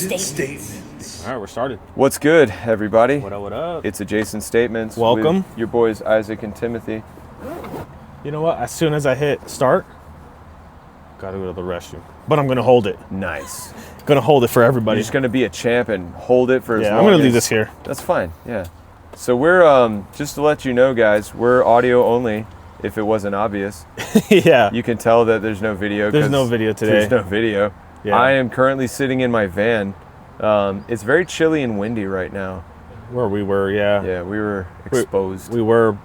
Adjacent Statements. All right, we're started. What's good, everybody? What up, what up? It's Adjacent Statements. Welcome. With your boys, Isaac and Timothy. You know what? As soon as I hit start, gotta go to the restroom. But I'm gonna hold it. Nice. Gonna hold it for everybody. You're just gonna be a champ and hold it for as long as... I'm gonna leave this here. That's fine, yeah. So we're, just to let you know, guys, we're audio only, if it wasn't obvious. Yeah. You can tell that there's no video. There's no video today. There's no video. Yeah. I am currently sitting in my van. It's very chilly and windy right now. Where we were, yeah. Yeah, we were exposed. We were,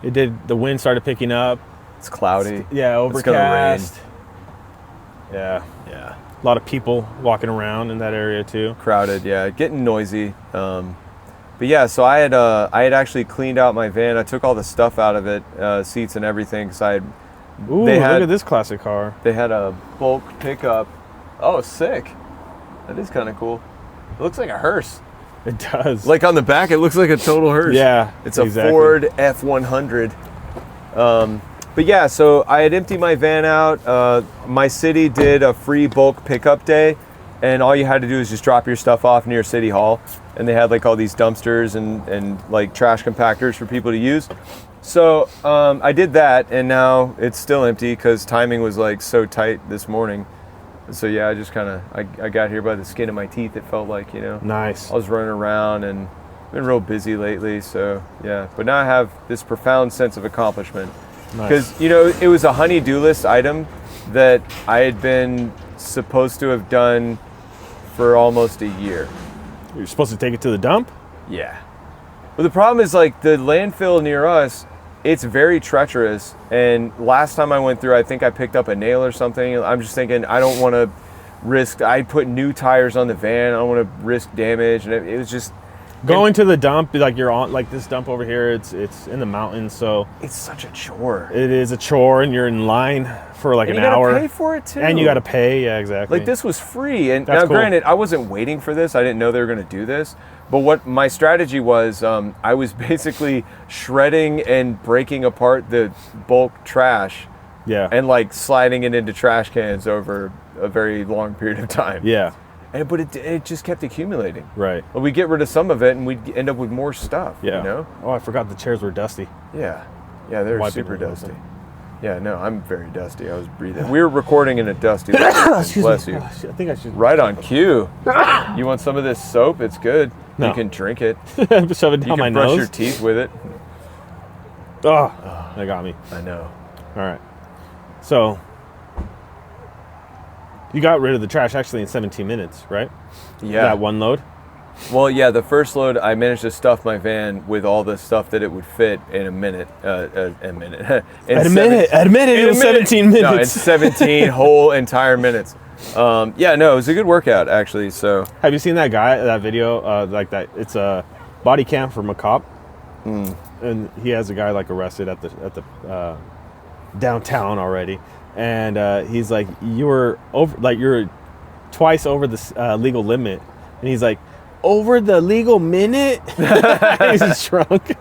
the wind started picking up. It's cloudy. Yeah, overcast. It's gonna rain. Yeah. Yeah. A lot of people walking around in that area too. Crowded, yeah, getting noisy. But yeah, so I had actually cleaned out my van. I took all the stuff out of it, seats and everything, because I had... Ooh, look at this classic car. They had a bulk pickup. Oh, sick. That is kind of cool. It looks like a hearse. It does. Like on the back, it looks like a total hearse. Yeah, it's a Ford F-100. But yeah, so I had emptied my van out. My city did a free bulk pickup day, and all you had to do is just drop your stuff off near City Hall. And they had like all these dumpsters and like trash compactors for people to use. So I did that, and now it's still empty because timing was like so tight this morning. So yeah, I just kind of, I got here by the skin of my teeth, it felt like, you know. Nice. I was running around and been real busy lately, so yeah. But now I have this profound sense of accomplishment. Because, Nice. you know, it was a honey-do list item that I had been supposed to have done for almost a year. You're supposed to take it to the dump? Yeah. But the problem is, like, the landfill near us, it's very treacherous. And last time I went through, I think I picked up a nail or something. I'm just thinking, I don't want to risk, I put new tires on the van. I don't want to risk damage. And it was just... Going to the dump, like you're on, like this dump over here, it's in the mountains, so... It's such a chore. It is a chore, and you're in line for like an hour. And you gotta pay for it, too. And you gotta pay, yeah, exactly. Like, this was free. And That's now, cool. Granted, I wasn't waiting for this. I didn't know they were going to do this. But what my strategy was, I was basically shredding and breaking apart the bulk trash. Yeah. And, like, sliding it into trash cans over a very long period of time. Yeah. But it just kept accumulating. Right. Well, we get rid of some of it, and we'd end up with more stuff, Yeah. you know? Oh, I forgot the chairs were dusty. Yeah. Yeah, they're Wiping super them dusty. open. Yeah, no, I'm very dusty. I was breathing. We were recording in a dusty location. Bless you. I think I should... Right on cue. You want some of this soap? It's good. No. You can drink it. Shove it You down my can brush nose. your teeth with it. Oh, that got me. I know. All right. So, you got rid of the trash actually in 17 minutes, right? Yeah. That one load? Well, yeah, the first load, I managed to stuff my van with all the stuff that it would fit in a minute. It was 17 minutes. No, it's 17 whole entire minutes. Yeah, no, it was a good workout, actually, so. Have you seen that guy, that video, like that? It's a body cam from a cop. And he has a guy like arrested at the downtown already. And he's like, you're twice over the legal limit. And he's like, over the legal minute? He's drunk.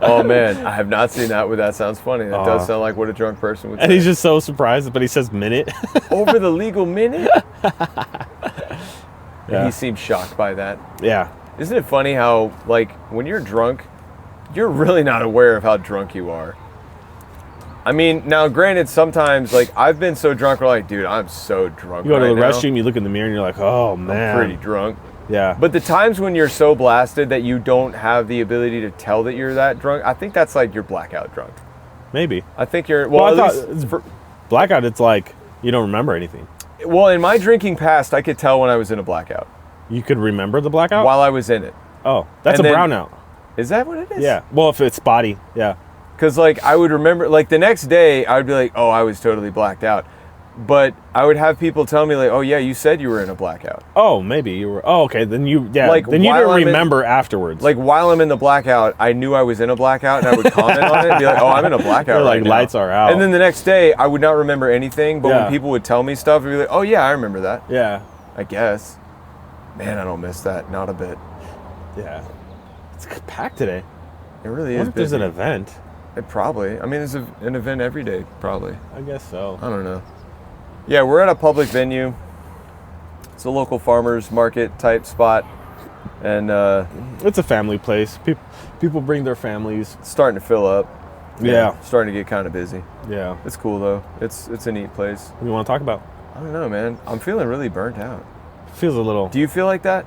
Oh man, I have not seen that, but that sounds funny. That does sound like what a drunk person would say. And he's just so surprised, but he says minute. Over the legal minute? Yeah. He seemed shocked by that. Yeah. Isn't it funny how, like, when you're drunk, you're really not aware of how drunk you are. I mean, now granted, sometimes, like, I've been so drunk, we're like, dude, I'm so drunk. You go to the now. restroom, you look in the mirror, and you're like, oh man. I'm pretty drunk. Yeah. But the times when you're so blasted that you don't have the ability to tell that you're that drunk, I think that's like you're blackout drunk. Maybe. I think you're, Well, I thought blackout, it's like you don't remember anything. Well, in my drinking past, I could tell when I was in a blackout. You could remember the blackout? While I was in it. Oh, that's And a then- brownout. Is that what it is? Yeah. Well, if it's spotty, yeah. Because, like, I would remember, like, the next day, I would be like, oh, I was totally blacked out. But I would have people tell me, like, oh, yeah, you said you were in a blackout. Oh, maybe you were. Oh, okay. Then you, yeah. Like, then you while didn't I'm in- remember afterwards. Like, while I'm in the blackout, I knew I was in a blackout, and I would comment on it and be like, oh, I'm in a blackout They're right like, now. lights are out. And then the next day, I would not remember anything, but Yeah. when people would tell me stuff, I'd be like, oh, yeah, I remember that. Yeah. I guess. Man, I don't miss that. Not a bit. Yeah. It's packed today. It really What is if there's an busy. event? It probably. I mean, there's an event every day, probably. I guess so. I don't know. Yeah, we're at a public venue. It's a local farmers market type spot, and It's a family place. People bring their families. it's starting to fill up. Yeah. Starting to get kind of busy. Yeah. It's cool though. It's a neat place. What do you want to talk about? I don't know, man. I'm feeling really burnt out. Feels a little. Do you feel like that?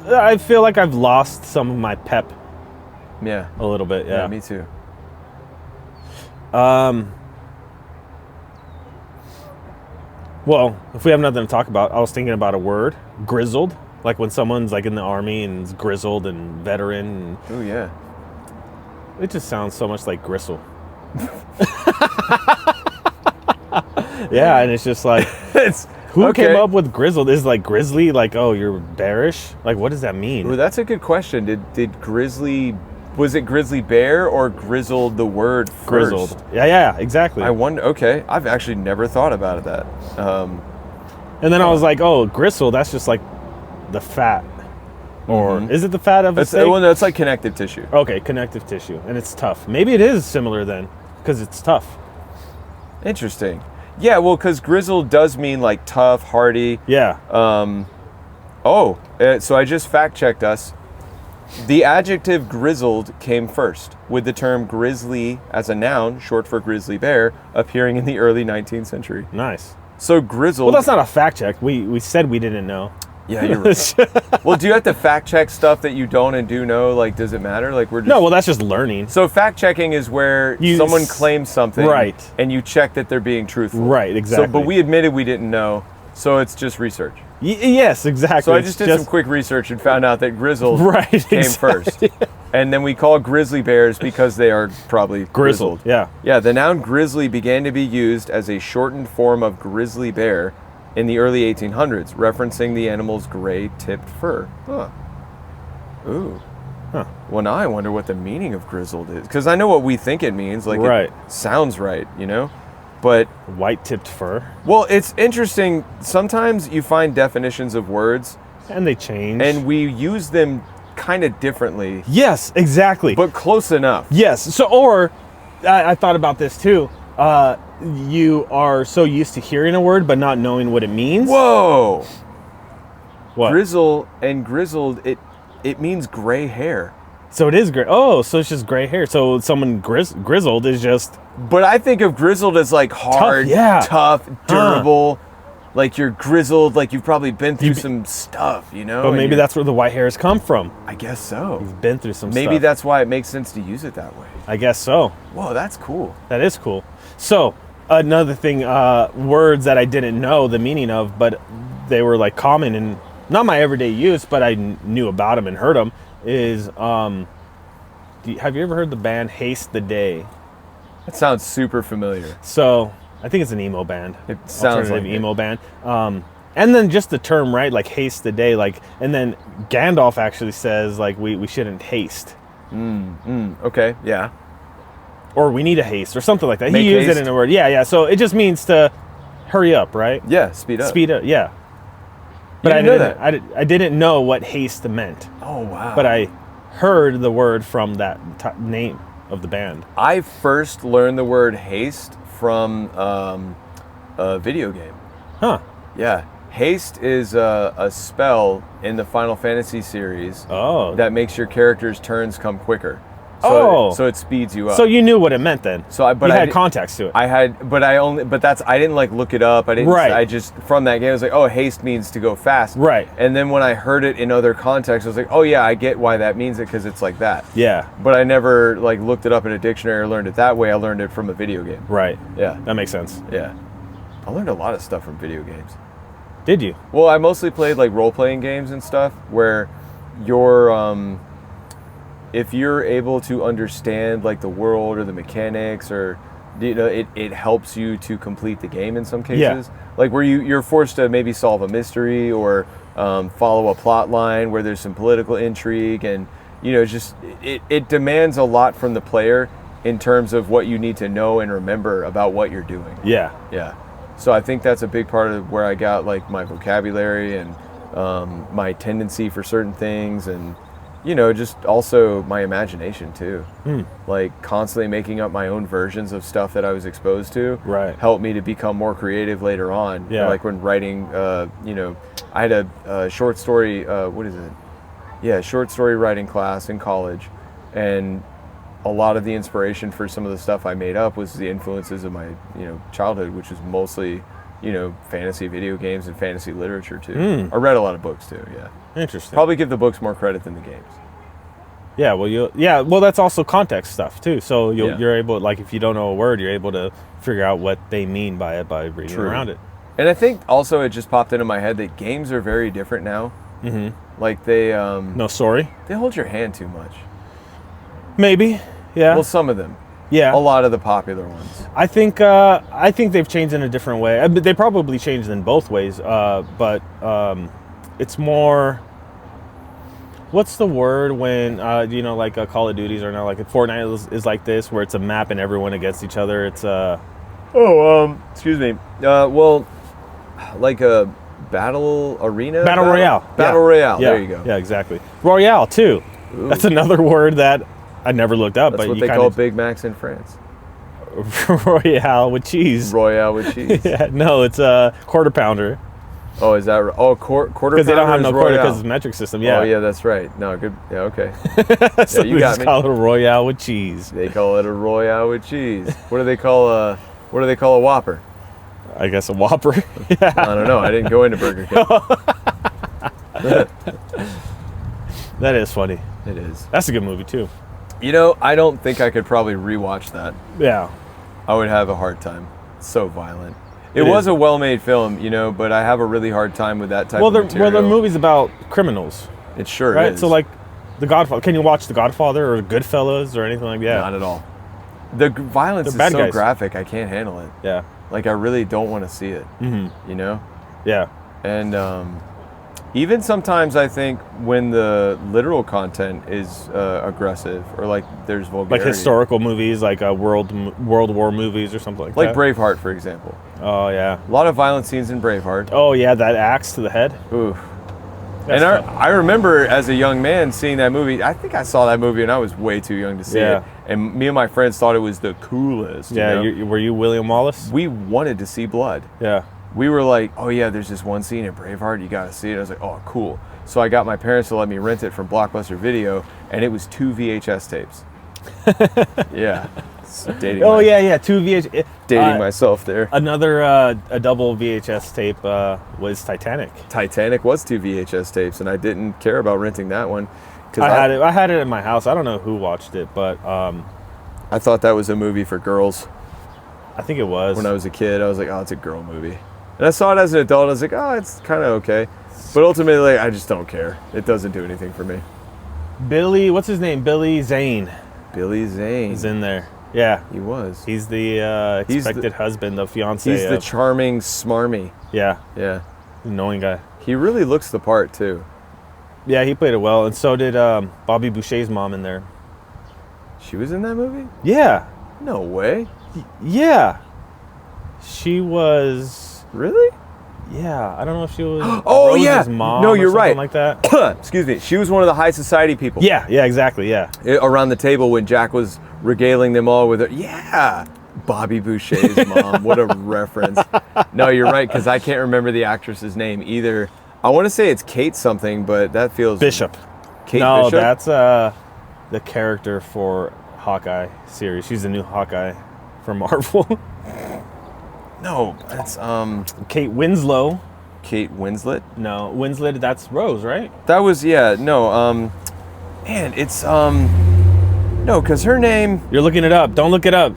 I feel like I've lost some of my pep Yeah. a little bit. Yeah. Me too. Well, if we have nothing to talk about, I was thinking about a word, grizzled. Like when someone's like in the army and is grizzled and veteran. And Oh yeah. it just sounds so much like gristle. Yeah, and it's just like, It's who okay. came up with grizzled? Is like grizzly, like, oh, you're bearish? Like, what does that mean? Well, that's a good question. Was it grizzly bear or grizzled the word first? Grizzled. Yeah, exactly. I wonder. Okay, I've actually never thought about that. And then I was like, oh, gristle, that's just like the fat. Or is it the fat of a It's, steak? well, no, it's like connective tissue. Okay, connective tissue. And it's tough. Maybe it is similar then, because it's tough. Interesting. Yeah, well, because grizzled does mean like tough, hardy. Yeah. So I just fact checked us. The adjective grizzled came first, with the term grizzly as a noun, short for grizzly bear, appearing in the early 19th century. Nice. So grizzled. Well, that's not a fact check. We said we didn't know. Yeah, you're right. Well, do you have to fact check stuff that you don't and do know? Like, does it matter? Like, we're just... No, well, that's just learning. So fact checking is where someone claims something, right, and you check that they're being truthful. Right, exactly. So, but we admitted we didn't know, so it's just research. Yes, exactly. So I just did some quick research and found out that grizzled came first. And then we call grizzly bears because they are probably grizzled. Yeah. Yeah, the noun grizzly began to be used as a shortened form of grizzly bear in the early 1800s, referencing the animal's gray-tipped fur. Huh. Ooh. Huh. Well, now I wonder what the meaning of grizzled is. Because I know what we think it means. Like, right. It sounds right, you know? But... White-tipped fur. Well, it's interesting. Sometimes you find definitions of words. And they change. And we use them kind of differently. Yes, exactly. But close enough. Yes. So, or, I thought about this too. You are so used to hearing a word but not knowing what it means. Whoa! What? Grizzle and grizzled, it means gray hair. So it is gray. Oh, so it's just gray hair. So someone grizzled is just... But I think of grizzled as like hard, tough, durable. Like you're grizzled, like you've probably been through some stuff, you know? But maybe that's where the white hairs come from. I guess so. You've been through some stuff. Maybe that's why it makes sense to use it that way. I guess so. Whoa, that's cool. That is cool. So, another thing, words that I didn't know the meaning of, but they were like common in not my everyday use, but I knew about them and heard them, is, have you ever heard the band Haste the Day? That sounds super familiar. So, I think it's an emo band. It sounds like emo band. And then just the term, right? Like haste the day, like, and then Gandalf actually says like we shouldn't haste. Okay, yeah. Or we need a haste or something like that. Make he used haste. it in a word. Yeah. So it just means to hurry up, right? Yeah, speed up. Speed up, yeah. But You didn't know that. I didn't know what haste meant. Oh, wow. But I heard the word from that name of the band. I first learned the word haste from a video game. Huh. Yeah. Haste is a spell in the Final Fantasy series that makes your character's turns come quicker. So it speeds you up. So you knew what it meant then. So you had context to it. I didn't like look it up. I didn't. Right. I just from that game I was like, oh, haste means to go fast. Right. And then when I heard it in other contexts, I was like, oh yeah, I get why that means it because it's like that. Yeah. But I never like looked it up in a dictionary or learned it that way. I learned it from a video game. Right. Yeah. That makes sense. Yeah. I learned a lot of stuff from video games. Did you? Well, I mostly played like role-playing games and stuff where you're if you're able to understand like the world or the mechanics or it helps you to complete the game in some cases. Yeah. Like where you're forced to maybe solve a mystery or follow a plot line where there's some political intrigue and just it demands a lot from the player in terms of what you need to know and remember about what you're doing. Yeah. Yeah. So I think that's a big part of where I got like my vocabulary and my tendency for certain things and just also my imagination too. Like constantly making up my own versions of stuff that I was exposed to. Right. Helped me to become more creative later on. Yeah. Like when writing, I had a short story. What is it? Yeah, short story writing class in college, and a lot of the inspiration for some of the stuff I made up was the influences of my childhood, which was mostly fantasy video games and fantasy literature too. I read a lot of books too. Yeah. Interesting. Probably give the books more credit than the games. Yeah, well, that's also context stuff too. So Yeah. you're able, like, if you don't know a word, you're able to figure out what they mean by it by reading True. around it. And I think also it just popped into my head that games are very different now. Like they No story? they hold your hand too much. Maybe. Yeah. Well, some of them. yeah. A lot of the popular ones. I think they've changed in a different way. I mean, they probably changed in both ways. But it's more. What's the word when like Call of Duties or now like Fortnite is like this, where it's a map and everyone against each other. It's Excuse me. Well, like a battle arena. Battle Royale. Battle Royale. Yeah. There you go. Yeah, exactly. Royale too. Ooh. That's another word that I never looked up. That's but what you they call Big Macs in France. Royale with cheese. Royale with cheese. Yeah, no, it's a quarter pounder. Oh, is that right? Oh, quarter Because they don't have no quarter Royale. because it's a metric system. Yeah. Oh, yeah, that's right. No, good. Yeah, okay. So you they got just me. call it a Royale with cheese. They call it a Royale with cheese. What do they call a Whopper? I guess a Whopper. Yeah. I don't know. I didn't go into Burger King. That is funny. It is. That's a good movie too. I don't think I could probably rewatch that. Yeah. I would have a hard time. It's so violent. It It was is. a well-made film, but I have a really hard time with that type of material. the movie's about criminals, It sure right? is. So like, The Godfather. Can you watch The Godfather or Goodfellas or anything like that? Not at all. The violence They're is bad so guys. graphic, I can't handle it. Yeah. Like, I really don't want to see it, Yeah. And even sometimes I think when the literal content is aggressive or like there's vulgarity. Like historical movies, like World War movies or something like Like that. Braveheart, for example. Oh yeah. A lot of violent scenes in Braveheart. Oh yeah, that axe to the head. Ooh. That's And tough. I remember as a young man seeing that movie. I think I saw that movie and I was way too young to see Yeah. it. And me and my friends thought it was the coolest. Yeah. Were you William Wallace? We wanted to see blood. Yeah. We were like, oh yeah, there's this one scene in Braveheart, you gotta see it. I was like, oh cool. So I got my parents to let me rent it from Blockbuster Video, and it was 2 VHS tapes. Yeah. Dating Oh yeah. 2 VH. Dating myself there. Another a double VHS tape was Titanic. Titanic was 2 VHS tapes, and I didn't care about renting that one. I had it in my house. I don't know who watched it, but I thought that was a movie for girls. I think it was. When I was a kid, I was like, oh, it's a girl movie. And I saw it as an adult, I was like, oh, it's kind of okay. But ultimately, I just don't care. It doesn't do anything for me. Billy, what's his name? Billy Zane Billy Zane. is in there. Yeah. He was. He's the expected husband, the fiance. He's the charming, smarmy. Yeah, Yeah. annoying guy. He really looks the part, too. Yeah, he played it well, and so did Bobby Boucher's mom in there. She was in that movie? Yeah, No way. yeah. She was. Really? Yeah, I don't know if she was. Oh, Rose's yeah. mom. No, or you're something right. Like that. Excuse me. She was one of the high society people. Yeah, exactly. Yeah. Around the table when Jack was regaling them all with her. Yeah. Bobby Boucher's mom. What a reference. No, you're right, because I can't remember the actress's name either. I want to say it's Kate something, but that feels... Bishop. Kate No, Bishop? that's the character for Hawkeye series. She's the new Hawkeye from Marvel. No, that's Kate Winslow. Kate Winslet. No, Winslet. That's Rose, right? That was, yeah, no, man, it's, no, because her name... You're looking it up. Don't look it up.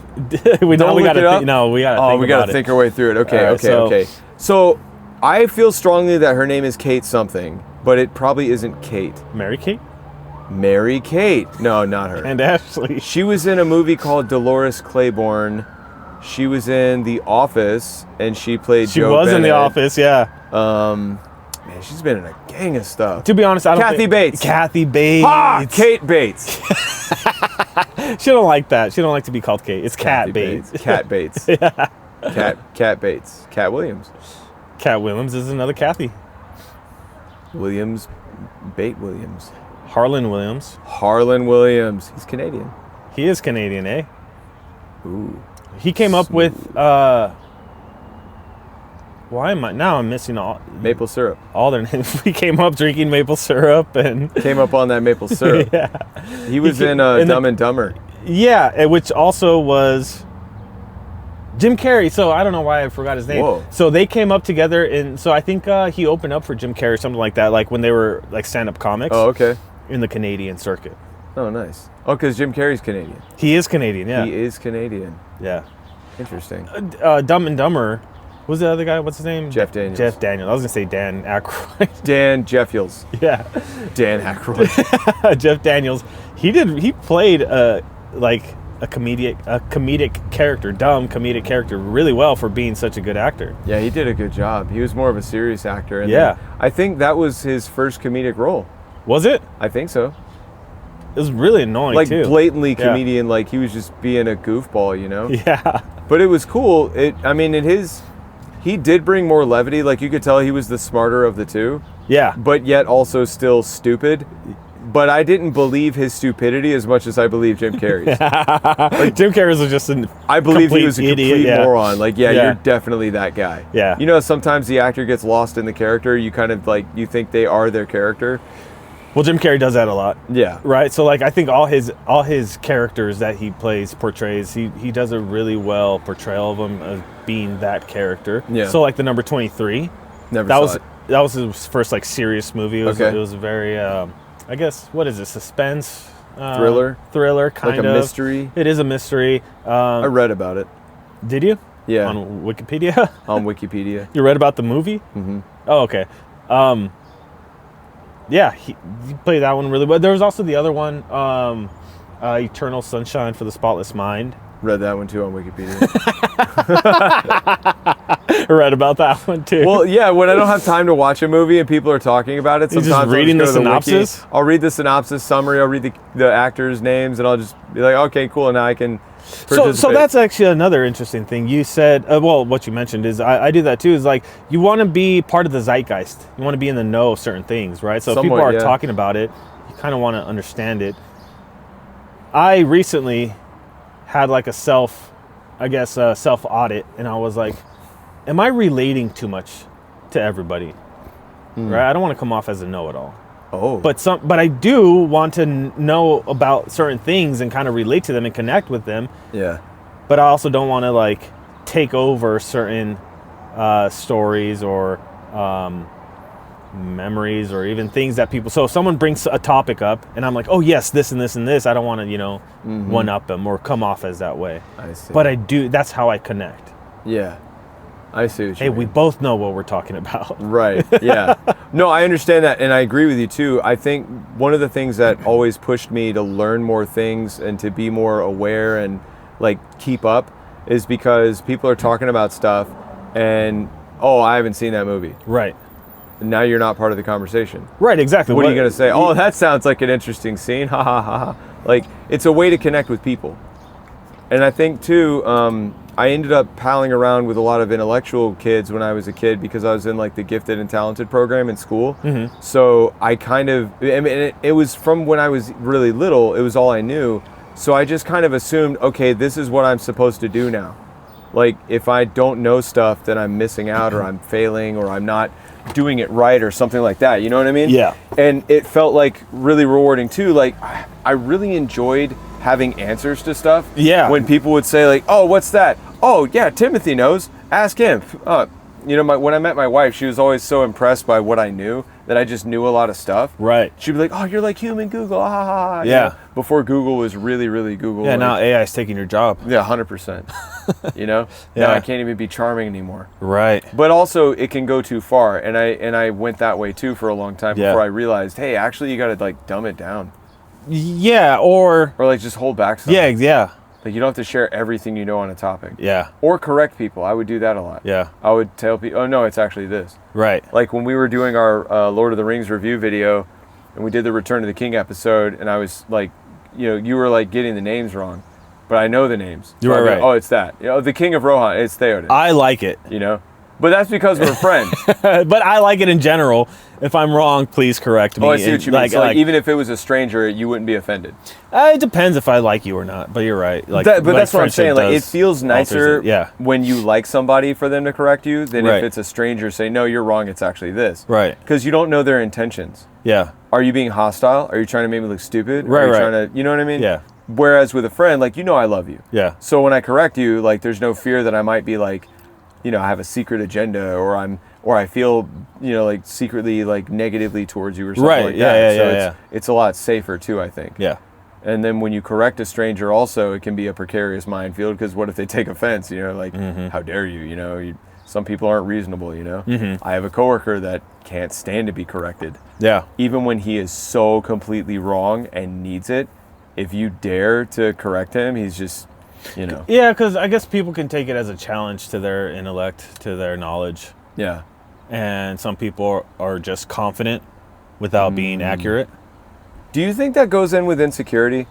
we Don't look gotta it up? No, we gotta. Oh, think we got about to it. think our way through it. Okay, All right, okay. So I feel strongly that her name is Kate something, but it probably isn't Kate. Mary Kate Mary Kate. No, not her. and Ashley. She was in a movie called Dolores Claiborne. She was in The Office, and she played She Jo was in The Bennett. Office. Yeah. Man, she's been in a gang of stuff. To be honest, I don't. Kathy think, Bates. Kathy Bates. Ah, Kate Bates. She don't like that. She don't like to be called Kate. It's Kathy Cat Bates. Cat Bates. Cat Bates. Cat Williams. Cat Williams is another Kathy. Williams. Bate Williams. Harlan Williams. Harlan Williams. He's Canadian. He is Canadian, eh? Ooh. He came up with why am I now? I'm missing maple syrup. All their names. We came up drinking maple syrup and came up on that maple syrup. Yeah, he was in Dumb and Dumber. Yeah, which also was Jim Carrey. So I don't know why I forgot his name. Whoa. So they came up together, and so I think he opened up for Jim Carrey, or something like that, like when they were like stand-up comics. Oh, okay. In the Canadian circuit. Oh, nice. Oh, because Jim Carrey's Canadian. He is Canadian. Yeah. He is Canadian. Yeah. Interesting. Dumb and Dumber. Who's the other guy? What's his name? Jeff Daniels. Jeff Daniels. I was gonna say Dan Aykroyd. Dan Jeffels. Yeah. Dan Aykroyd. Jeff Daniels. He played like a comedic character, dumb comedic character, really well for being such a good actor. Yeah, he did a good job. He was more of a serious actor. And yeah. I think that was his first comedic role. Was it? I think so. It was really annoying, like too. Blatantly comedian, yeah. Like he was just being a goofball, you know? Yeah. But it was cool. He did bring more levity. Like you could tell he was the smarter of the two. Yeah. But yet also still stupid. But I didn't believe his stupidity as much as I believe Jim Carrey's. Like, Jim Carrey's was just I believe he was a complete idiot, moron. Like, yeah, you're definitely that guy. Yeah. You know, sometimes the actor gets lost in the character. You kind of like, you think they are their character. Well, Jim Carrey does that a lot. Yeah. Right? So, like, I think all his characters that he portrays, he does a really well portrayal of them as being that character. Yeah. So, like, the number 23. Never saw it. That was his first, like, serious movie. It was very, I guess, what is it? Suspense? Thriller, kind of. Like a mystery? It is a mystery. I read about it. Did you? Yeah. On Wikipedia? On Wikipedia. You read about the movie? Mm-hmm. Oh, okay. Yeah, he played that one really well. There was also the other one, Eternal Sunshine for the Spotless Mind. Read that one too on Wikipedia. I read about that one too. Well, yeah, when I don't have time to watch a movie and people are talking about it, sometimes You're just reading the synopsis? I'll read the synopsis summary, I'll read the actors' names, and I'll just be like, okay, cool, and now I can participate. So that's actually another interesting thing. You said, well, what you mentioned is, I do that too, is like, you want to be part of the zeitgeist. You want to be in the know of certain things, right? So if people are talking about it, you kind of want to understand it. I recently had like a self-audit, and I was like, am I relating too much to everybody? Right? I don't want to come off as a know-it-all. Oh. But I do want to know about certain things and kind of relate to them and connect with them. Yeah. But I also don't want to like take over certain stories or memories or even things that people. So if someone brings a topic up and I'm like, oh yes, this and this and this, I don't want to, one up them or come off as that way. I see. But I do. That's how I connect. Yeah. I see what you mean. We both know what we're talking about. Right, yeah. No, I understand that, and I agree with you too. I think one of the things that always pushed me to learn more things and to be more aware and like keep up is because people are talking about stuff and, oh, I haven't seen that movie. Right. And now you're not part of the conversation. Right, exactly. What are you going to say? Oh, that sounds like an interesting scene. Ha ha ha ha. Like, it's a way to connect with people. And I think too, I ended up palling around with a lot of intellectual kids when I was a kid because I was in like the gifted and talented program in school. Mm-hmm. So I kind of, it was from when I was really little, it was all I knew. So I just kind of assumed, okay, this is what I'm supposed to do now. Like if I don't know stuff, then I'm missing out or I'm failing or I'm not doing it right or something like that. You know what I mean? Yeah. And it felt like really rewarding too. Like I really enjoyed having answers to stuff. Yeah. When people would say like, oh, what's that? Oh, yeah, Timothy knows. Ask him. When I met my wife, she was always so impressed by what I knew that I just knew a lot of stuff. Right. She'd be like, oh, you're like human Google. Ah, ha, ha. Yeah. Before Google was really, really Google. Yeah, now AI is taking your job. Yeah, 100%. Yeah. Now I can't even be charming anymore. Right. But also it can go too far. And I went that way too for a long time before I realized, hey, actually you got to like dumb it down. Yeah, or like just hold back something. Yeah. Like you don't have to share everything you know on a topic. Yeah. Or correct people. I would do that a lot. Yeah. I would tell people, oh no, it's actually this. Right. Like when we were doing our Lord of the Rings review video and we did the Return of the King episode and I was like, you were like getting the names wrong, but I know the names. So You're right. Oh, it's that. The King of Rohan, it's Theoden. I like it. But that's because we're friends. But I like it in general. If I'm wrong, please correct me. Oh, I see what you mean. So like, even if it was a stranger, you wouldn't be offended. It depends if I like you or not. But you're right. Like, but that's what I'm saying. Like, it feels nicer yeah. when you like somebody for them to correct you than if it's a stranger say, no, you're wrong. It's actually this. Right. Because you don't know their intentions. Yeah. Are you being hostile? Are you trying to make me look stupid? Right. Are you trying to, you know what I mean? Yeah. Whereas with a friend, like, you know, I love you. Yeah. So when I correct you, like, there's no fear that I might be like, you know, I have a secret agenda, or I feel, you know, like secretly like negatively towards you or something like that. So it's a lot safer too, I think. Yeah. And then when you correct a stranger also, it can be a precarious minefield, because what if they take offense, you know, like, how dare you, you know, some people aren't reasonable, you know. I have a coworker that can't stand to be corrected. Yeah. Even when he is so completely wrong and needs it, if you dare to correct him, he's just, you know. Yeah, because I guess people can take it as a challenge to their intellect, to their knowledge. Yeah. And some people are just confident without being accurate. Do you think that goes in with insecurity?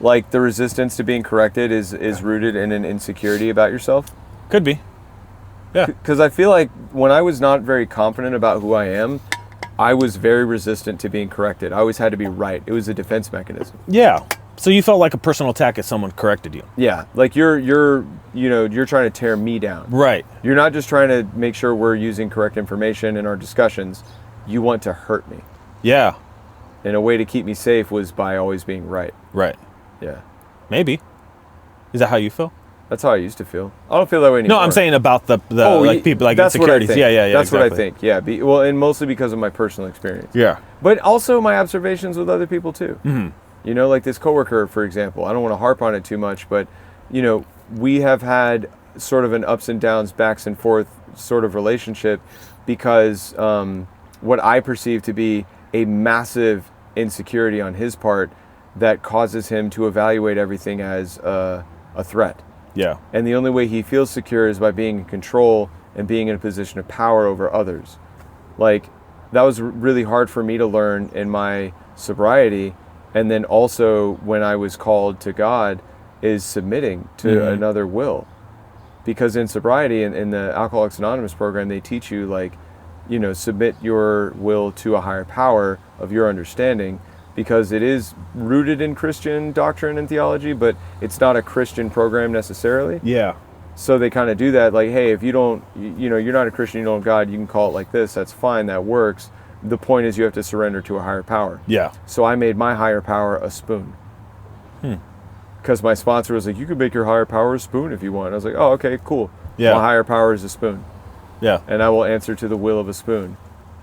Like, the resistance to being corrected is rooted in an insecurity about yourself? Could be. Yeah. Because I feel like when I was not very confident about who I am, I was very resistant to being corrected. I always had to be right. It was a defense mechanism. Yeah. So you felt like a personal attack if someone corrected you. Yeah. Like you're trying to tear me down. Right. You're not just trying to make sure we're using correct information in our discussions. You want to hurt me. Yeah. And a way to keep me safe was by always being right. Right. Yeah. Maybe. Is that how you feel? That's how I used to feel. I don't feel that way anymore. No, I'm saying about the like people, like that's insecurities. What I think. Yeah. That's exactly. what I think. Yeah. Well, and mostly because of my personal experience. Yeah. But also my observations with other people too. Mm-hmm. You know, like this coworker, for example. I don't want to harp on it too much, but you know, we have had sort of an ups and downs, backs and forth sort of relationship, because what I perceive to be a massive insecurity on his part that causes him to evaluate everything as a threat. Yeah. And the only way he feels secure is by being in control and being in a position of power over others. Like, that was really hard for me to learn in my sobriety. And then also when I was called to God, is submitting to another will. Because in sobriety, in the Alcoholics Anonymous program, they teach you, like, you know, submit your will to a higher power of your understanding, because it is rooted in Christian doctrine and theology, but it's not a Christian program necessarily. Yeah. So they kind of do that, like, hey, if you don't, you know, you're not a Christian, you don't have God, you can call it like this, that's fine, that works. The point is you have to surrender to a higher power. Yeah. So I made my higher power a spoon. Because my sponsor was like, you can make your higher power a spoon if you want. I was like, oh, okay, cool. Yeah. My higher power is a spoon. Yeah. And I will answer to the will of a spoon.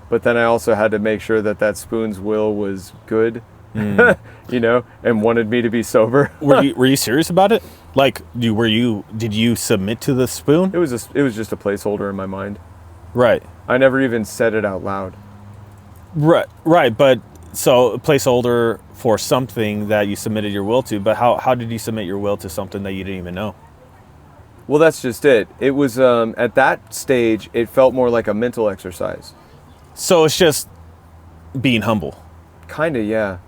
But then I also had to make sure that that spoon's will was good, you know, and wanted me to be sober. Were you serious about it? Like, did you submit to the spoon? It was just a placeholder in my mind. Right. I never even said it out loud. Right. But so a placeholder for something that you submitted your will to. But how did you submit your will to something that you didn't even know? Well, that's just it. It was at that stage, it felt more like a mental exercise. So it's just being humble. Kinda, yeah.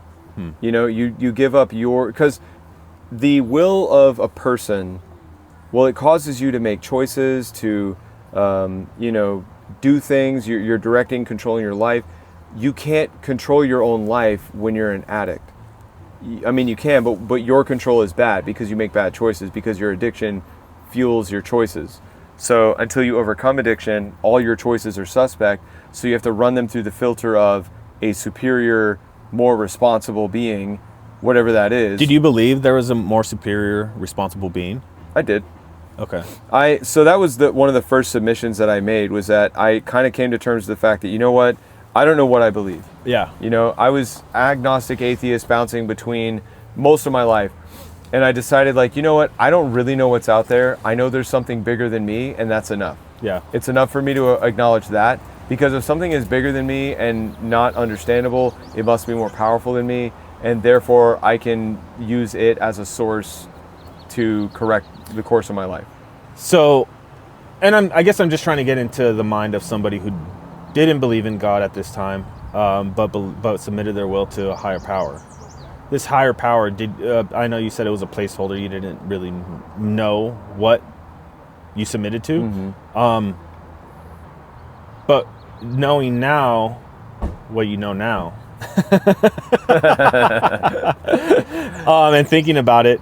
You know, you give up because the will of a person, well, it causes you to make choices, to, you know, do things. You're directing, controlling your life. You can't control your own life when you're an addict. I mean, you can, but your control is bad because you make bad choices, because your addiction fuels your choices. So until you overcome addiction, all your choices are suspect. So you have to run them through the filter of a superior, more responsible being, whatever that is. Did you believe there was a more superior, responsible being? I did. Okay. So that was one of the first submissions that I made, was that I kind of came to terms with the fact that, you know what, I don't know what I believe. Yeah. You know, I was agnostic, atheist, bouncing between most of my life. And I decided, like, you know what, I don't really know what's out there. I know there's something bigger than me, and that's enough. Yeah. It's enough for me to acknowledge that, because if something is bigger than me and not understandable, it must be more powerful than me, and therefore I can use it as a source to correct the course of my life. So, and I guess I'm just trying to get into the mind of somebody who didn't believe in God at this time, but submitted their will to a higher power. This higher power, I know you said it was a placeholder. You didn't really know what you submitted to. Mm-hmm. But knowing now what you know now, and thinking about it,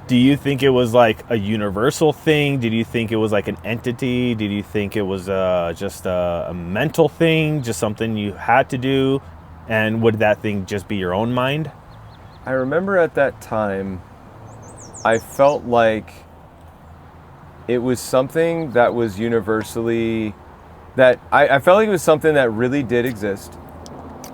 do you think it was like a universal thing? Did you think it was like an entity? Did you think it was just a mental thing, just something you had to do? And would that thing just be your own mind? I remember at that time, I felt like it was something that was universally, that I felt like it was something that really did exist.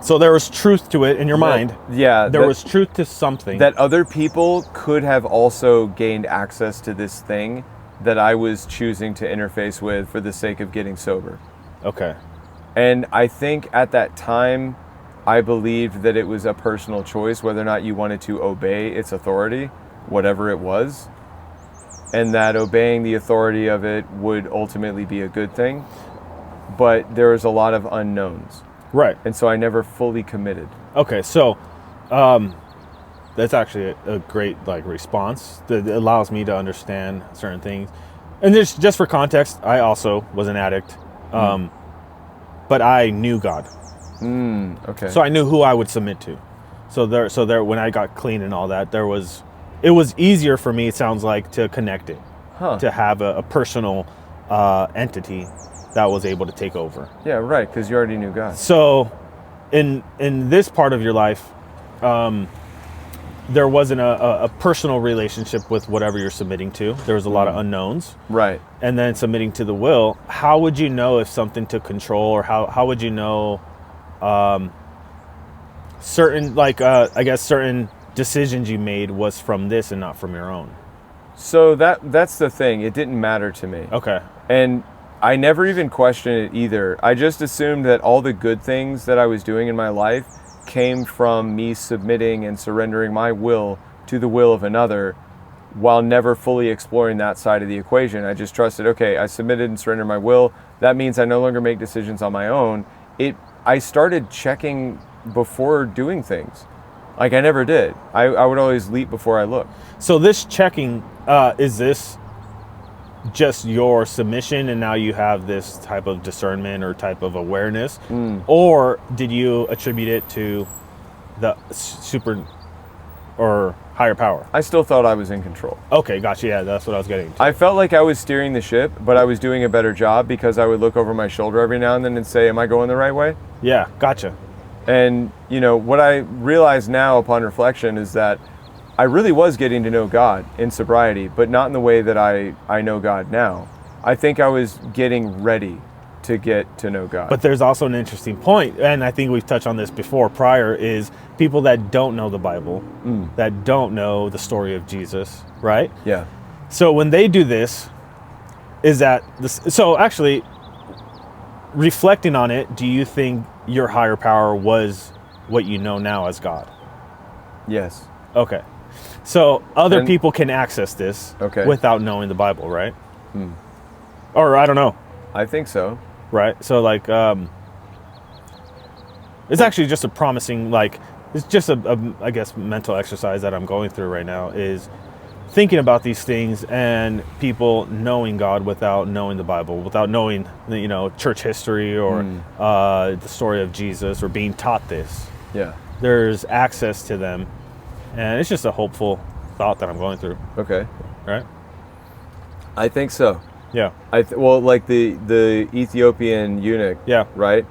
So there was truth to it in your mind. Yeah. There was truth to something. That other people could have also gained access to this thing that I was choosing to interface with for the sake of getting sober. Okay. And I think at that time, I believed that it was a personal choice whether or not you wanted to obey its authority, whatever it was, and that obeying the authority of it would ultimately be a good thing. But there was a lot of unknowns. Right. And so I never fully committed. Okay, so that's actually a great response that allows me to understand certain things. And just for context, I also was an addict, but I knew God. Okay. So I knew who I would submit to. So there, when I got clean and all that, it was easier for me. It sounds like to connect it, to have a personal entity that was able to take over. Yeah, right, because you already knew God. So in this part of your life, there wasn't a personal relationship with whatever you're submitting to. There was a lot of unknowns. Right. And then submitting to the will, how would you know if something took control, or how would you know certain certain decisions you made was from this and not from your own? So that's the thing. It didn't matter to me. Okay. And I never even questioned it either. I just assumed that all the good things that I was doing in my life came from me submitting and surrendering my will to the will of another, while never fully exploring that side of the equation. I just trusted, okay, I submitted and surrendered my will. That means I no longer make decisions on my own. I started checking before doing things. Like I never did. I would always leap before I looked. So this checking, is this just your submission and now you have this type of discernment or type of awareness? Or did you attribute it to the super or higher power? I still thought I was in control. Okay, gotcha. Yeah, that's what I was getting to. I felt like I was steering the ship, but I was doing a better job because I would look over my shoulder every now and then and say, am I going the right way? Yeah, gotcha. And, what I realize now upon reflection is that I really was getting to know God in sobriety, but not in the way that I know God now. I think I was getting ready to get to know God. But there's also an interesting point, and I think we've touched on this before prior, is people that don't know the Bible, that don't know the story of Jesus, right? Yeah. So when they do this, so actually, reflecting on it, do you think your higher power was what you know now as God? Yes. Okay. So other people can access this without knowing the Bible, right? Or I don't know. I think so. Right? So it's actually just a promising, it's just a I guess, mental exercise that I'm going through right now, is thinking about these things and people knowing God without knowing the Bible, without knowing, church history or the story of Jesus, or being taught this. Yeah. There's access to them, and it's just a hopeful thought that I'm going through. Okay. Right? I think so. Yeah. Like the Ethiopian eunuch. Yeah. Right?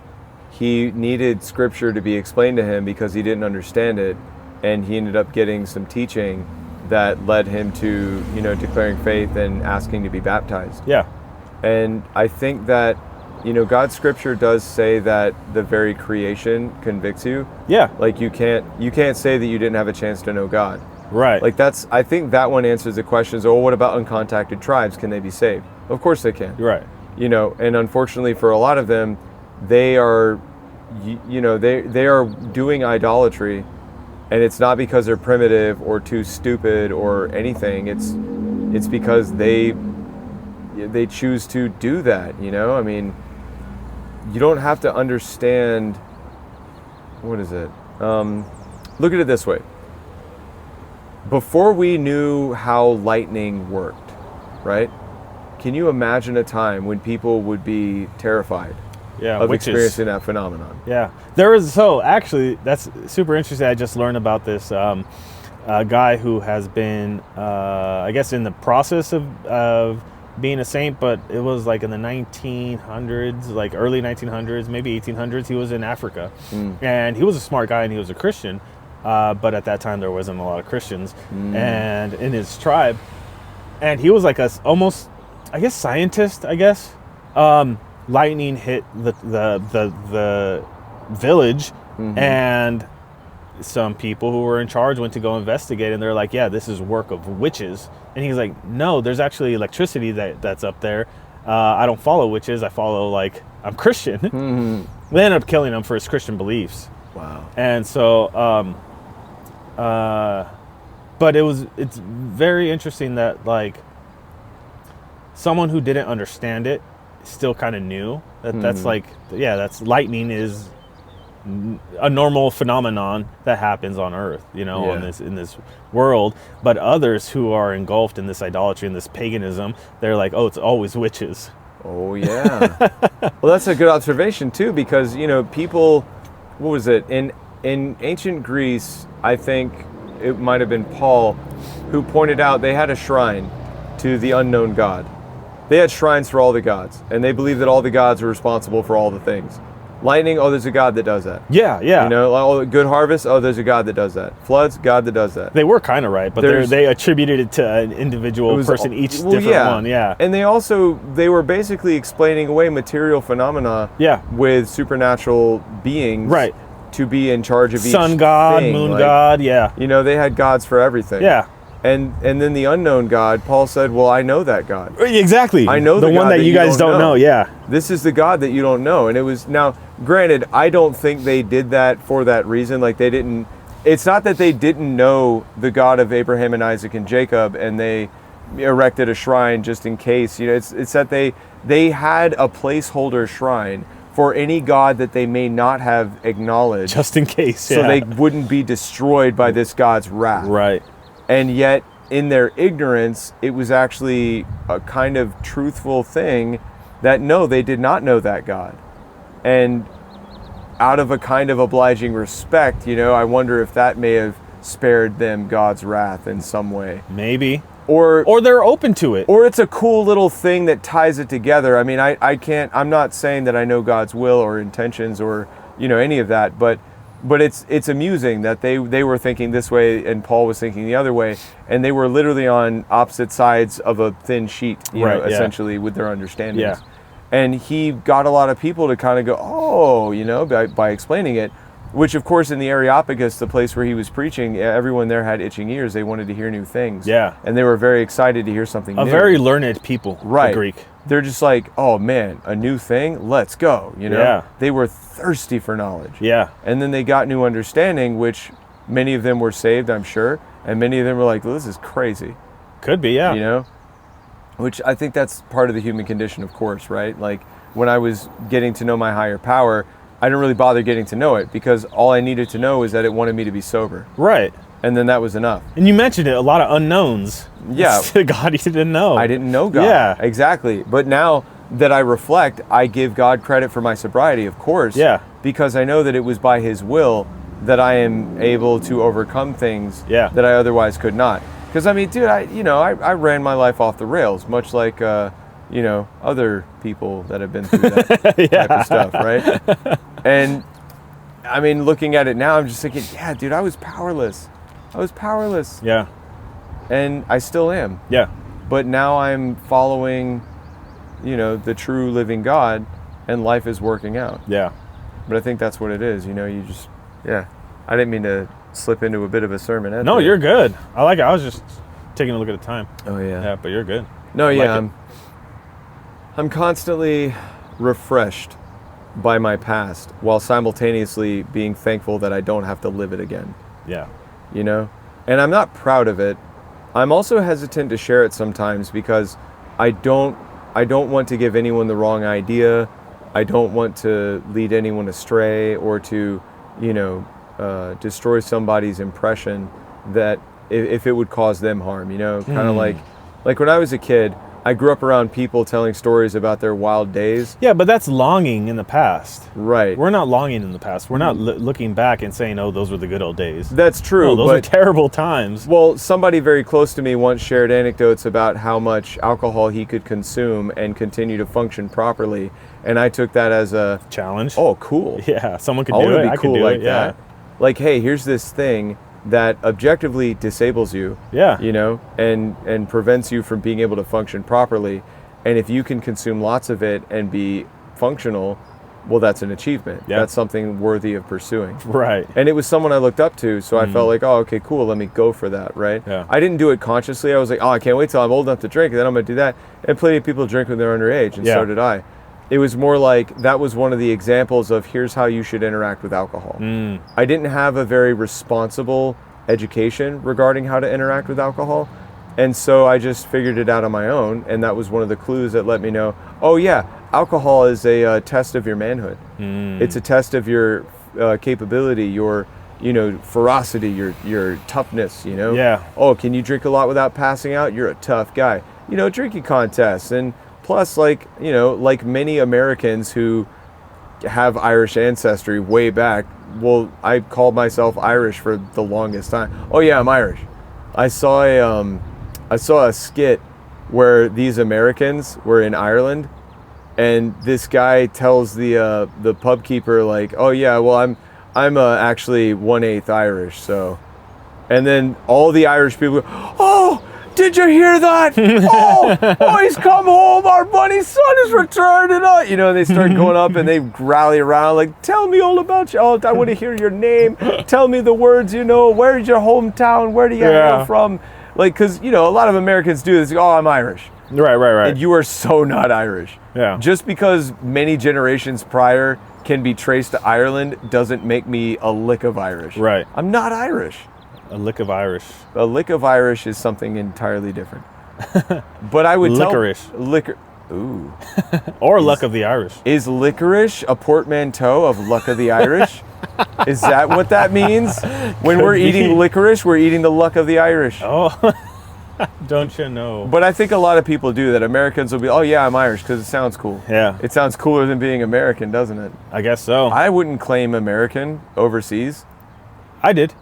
He needed scripture to be explained to him because he didn't understand it, and he ended up getting some teaching that led him to, declaring faith and asking to be baptized. Yeah. And I think that, God's scripture does say that the very creation convicts you. Yeah. Like you can't say that you didn't have a chance to know God. Right. I think that one answers the questions. Oh, what about uncontacted tribes? Can they be saved? Of course they can. Right. And unfortunately for a lot of them, they are, they are doing idolatry, and it's not because they're primitive or too stupid or anything. It's because they choose to do that. I mean, you don't have to understand. What is it? Look at it this way. Before we knew how lightning worked, right? Can you imagine a time when people would be terrified? of witches. experiencing that phenomenon. Yeah, there is. So actually, that's super interesting. I just learned about this guy who has been, I guess, in the process of being a saint, but it was like in the 1900s, like early 1900s, maybe 1800s. He was in Africa, and he was a smart guy, and he was a Christian. But at that time, there wasn't a lot of Christians, and in his tribe, and he was like almost, I guess, scientist. I guess lightning hit the village, and some people who were in charge went to go investigate, and they're like, yeah, this is work of witches. And he's like, no, there's actually electricity that's up there. I don't follow witches. I follow, I'm Christian. They ended up killing him for his Christian beliefs. Wow. And so, but it's very interesting that someone who didn't understand it still kind of knew that that's lightning is a normal phenomenon that happens on Earth, in this world. But others who are engulfed in this idolatry and this paganism, they're like, oh, it's always witches. Oh yeah. Well, that's a good observation too, because people, what was it in ancient Greece? I think it might have been Paul who pointed out they had a shrine to the unknown god. They had shrines for all the gods, and they believed that all the gods were responsible for all the things. Lightning, oh, there's a god that does that. Yeah. Good harvest, oh, there's a god that does that. Floods, god that does that. They were kind of right, but they attributed it to an individual person, each different one. Yeah. And they were basically explaining away material phenomena with supernatural beings. Right. To be in charge of each sun god, thing. moon god, yeah. They had gods for everything. Yeah. And then the unknown God, Paul said, well, I know that God. Exactly. I know the one that you guys don't know. Yeah. This is the God that you don't know. And it was, now, granted, I don't think they did that for that reason. It's not that they didn't know the God of Abraham and Isaac and Jacob and they erected a shrine just in case. It's that they had a placeholder shrine for any God that they may not have acknowledged. Just in case, So they wouldn't be destroyed by this God's wrath. Right. And yet, in their ignorance, it was actually a kind of truthful thing that no, they did not know that God. And out of a kind of obliging respect, I wonder if that may have spared them God's wrath in some way. Maybe. Or they're open to it. Or it's a cool little thing that ties it together. I mean, I'm not saying that I know God's will or intentions or, any of that, but it's amusing that they were thinking this way and Paul was thinking the other way, and they were literally on opposite sides of a thin sheet, essentially, with their understandings. Yeah. And he got a lot of people to kind of go, oh, by explaining it, which of course in the Areopagus, the place where he was preaching, everyone there had itching ears. They wanted to hear new things. Yeah. And they were very excited to hear something new. A very learned people, right. The Greek. They're just like, oh man, a new thing? Let's go, Yeah. They were thirsty for knowledge. Yeah. And then they got new understanding, which many of them were saved, I'm sure. And many of them were like, well, this is crazy. Could be, yeah. Which I think that's part of the human condition, of course, right? Like when I was getting to know my higher power, I didn't really bother getting to know it because all I needed to know is that it wanted me to be sober. Right. And then that was enough. And you mentioned it, a lot of unknowns. Yeah. God you didn't know. I didn't know God. Yeah. Exactly. But now that I reflect, I give God credit for my sobriety, of course. Yeah. Because I know that it was by His will that I am able to overcome things that I otherwise could not. Because I mean, dude, I ran my life off the rails, much like other people that have been through that type of stuff, right? And I mean, looking at it now, I'm just thinking, yeah, dude, I was powerless. Yeah. And I still am. Yeah. But now I'm following, the true living God, and life is working out. Yeah. But I think that's what it is. You just, I didn't mean to slip into a bit of a sermon. No, you're good. I like it. I was just taking a look at the time. Oh, yeah. Yeah, but you're good. No, yeah. I'm constantly refreshed by my past while simultaneously being thankful that I don't have to live it again. Yeah. And I'm not proud of it. I'm also hesitant to share it sometimes because I don't want to give anyone the wrong idea. I don't want to lead anyone astray or to, destroy somebody's impression that if it would cause them harm, kind of like when I was a kid, I grew up around people telling stories about their wild days. Yeah, but that's longing in the past. Right. We're not longing in the past. We're not looking back and saying, oh, those were the good old days. That's true. No, those are terrible times. Well, somebody very close to me once shared anecdotes about how much alcohol he could consume and continue to function properly. And I took that as a challenge. Oh, cool. Yeah, someone could I do want it. to be I cool could do like it. that. Yeah. Like, hey, here's this thing that objectively disables you. Yeah. You know, and prevents you from being able to function properly. And if you can consume lots of it and be functional, well, that's an achievement. Yeah. That's something worthy of pursuing. Right. And it was someone I looked up to, so I felt like, oh, okay, cool, let me go for that, right? Yeah. I didn't do it consciously. I was like, oh, I can't wait till I'm old enough to drink, and then I'm going to do that. And plenty of people drink when they're underage, and so did I. It was more like that was one of the examples of here's how you should interact with alcohol. I didn't have a very responsible education regarding how to interact with alcohol. And so I just figured it out on my own, and that was one of the clues that let me know, oh yeah, alcohol is a test of your manhood. It's a test of your capability, your ferocity, your toughness, Yeah. Oh, can you drink a lot without passing out? You're a tough guy. Drinking contests. And plus, like many Americans who have Irish ancestry way back, well, I called myself Irish for the longest time. Oh yeah, I'm Irish. I saw a skit where these Americans were in Ireland, and this guy tells the pub keeper, like, oh yeah, well I'm actually 1/8 Irish, so, and then all the Irish people go, oh, did you hear that? Oh, he's come home, our bunny son is returned, and they start going up and they rally around like, tell me all about you. Oh, I want to hear your name. Tell me the words, where's your hometown? Where do you hail from? Like, because, a lot of Americans do this. Oh, I'm Irish. Right. And you are so not Irish. Yeah. Just because many generations prior can be traced to Ireland doesn't make me a lick of Irish. Right. I'm not Irish. A lick of Irish. A lick of Irish is something entirely different. But I would Licorice. Liquor. Ooh. Or luck of the Irish. Is licorice a portmanteau of luck of the Irish? Is that what that means? When we're eating licorice, we're eating the luck of the Irish. Oh, don't you know? But I think a lot of people do that. Americans will be, oh yeah, I'm Irish because it sounds cool. Yeah. It sounds cooler than being American, doesn't it? I guess so. I wouldn't claim American overseas. I did.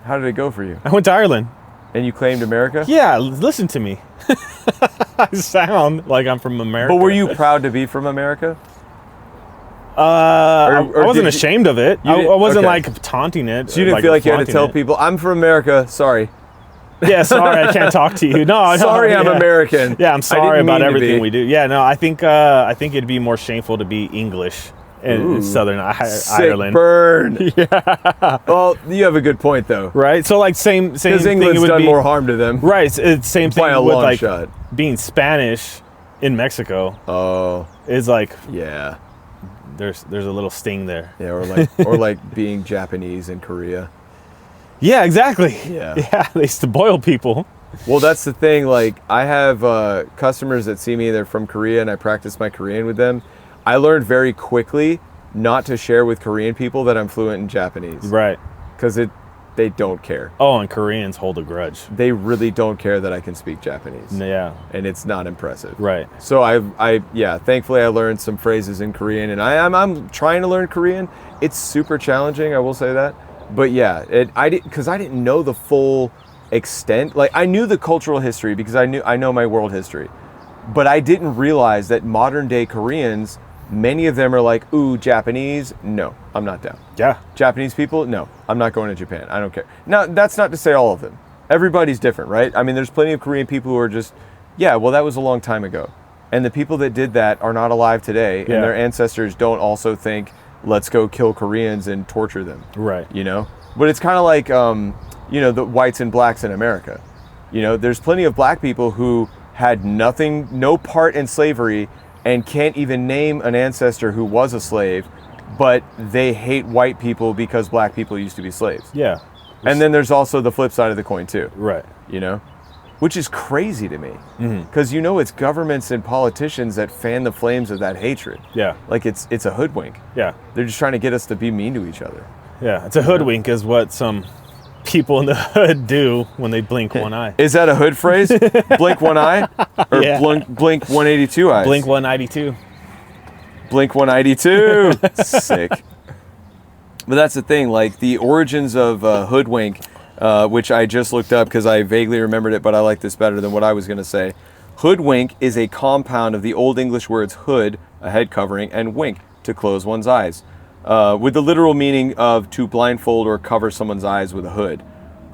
How did it go for you? I went to Ireland. And you claimed America? Yeah, listen to me. I sound like I'm from America. But were you proud to be from America? I wasn't ashamed of it. I wasn't like taunting it. So you didn't feel like you had to tell people, I'm from America, sorry. Yeah, sorry, I can't talk to you. No, sorry, I'm American. Yeah, I'm sorry about everything we do. Yeah, no, I think it'd be more shameful to be English in Southern Ireland. Burn. Yeah. Well, you have a good point though. Right. So like same thing. Because England's done more harm to them. Right. It's same thing by a with long like shot. Being Spanish in Mexico. Oh. Is like yeah. There's a little sting there. Yeah, or like being Japanese in Korea. Yeah, exactly. Yeah. Yeah, they used to boil people. Well, that's the thing. Like, I have customers that see me, they're from Korea, and I practice my Korean with them. I learned very quickly not to share with Korean people that I'm fluent in Japanese. Right. Because they don't care. Oh, and Koreans hold a grudge. They really don't care that I can speak Japanese. Yeah. And it's not impressive. Right. So thankfully I learned some phrases in Korean, and I'm trying to learn Korean. It's super challenging, I will say that. But yeah, because I didn't know the full extent. Like, I knew the cultural history because I know my world history. But I didn't realize that modern day Koreans, many of them are like, ooh, Japanese, no, I'm not down. Yeah. Japanese people, no, I'm not going to Japan. I don't care. Now, that's not to say all of them. Everybody's different, right? I mean, there's plenty of Korean people who are just, yeah, well, that was a long time ago. And the people that did that are not alive today. Yeah. And their ancestors don't also think, let's go kill Koreans and torture them. Right. But it's kind of like, the whites and blacks in America. There's plenty of black people who had no part in slavery and can't even name an ancestor who was a slave, but they hate white people because black people used to be slaves. Yeah. And then there's also the flip side of the coin too. Right. Which is crazy to me. Because it's governments and politicians that fan the flames of that hatred. Yeah. Like it's a hoodwink. Yeah. They're just trying to get us to be mean to each other. Yeah. It's a hoodwink is what some people in the hood do when they blink one eye. Is that a hood phrase? Blink one eye? Or Yeah. blink 182 eyes? Blink 192. Blink 192. Sick. But that's the thing, like the origins of hoodwink, which I just looked up because I vaguely remembered it, but I like this better than what I was going to say. Hoodwink is a compound of the Old English words hood, a head covering, and wink, to close one's eyes, with the literal meaning of to blindfold or cover someone's eyes with a hood.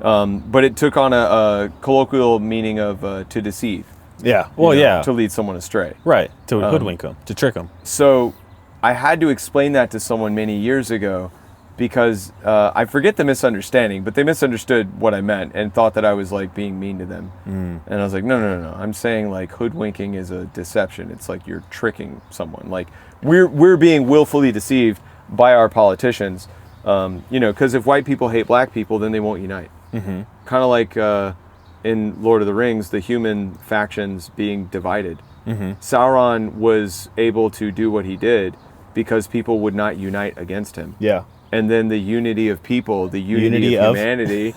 But it took on a colloquial meaning of to deceive. Yeah. Well, yeah. To lead someone astray. Right. To hoodwink them, to trick them. So I had to explain that to someone many years ago because I forget the misunderstanding, but they misunderstood what I meant and thought that I was like being mean to them. And I was like, no. I'm saying like hoodwinking is a deception. It's like you're tricking someone. Like we're being willfully deceived by our politicians. Because if white people hate black people, then they won't unite. Kind of like in Lord of the Rings, the human factions being divided. Sauron was able to do what he did because people would not unite against him. Yeah. And then the unity of people, the unity of humanity,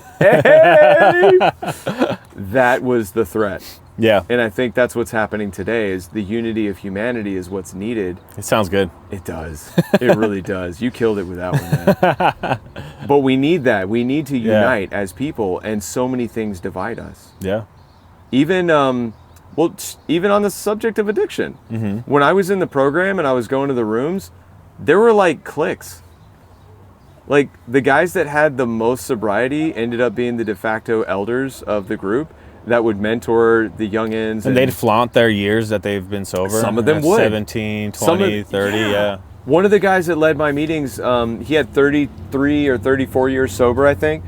that was the threat. Yeah. And I think that's what's happening today is the unity of humanity is what's needed. It sounds good. It does. It really does. You killed it with that one, man. But we need that. We need to unite as people, and so many things divide us. Yeah. Even even on the subject of addiction. When I was in the program and I was going to the rooms, there were like cliques. Like the guys that had the most sobriety ended up being the de facto elders of the group that would mentor the youngins. And they'd flaunt their years that they've been sober. Some of them would. 17, 20, 30, yeah. One of the guys that led my meetings, he had 33 or 34 years sober, I think,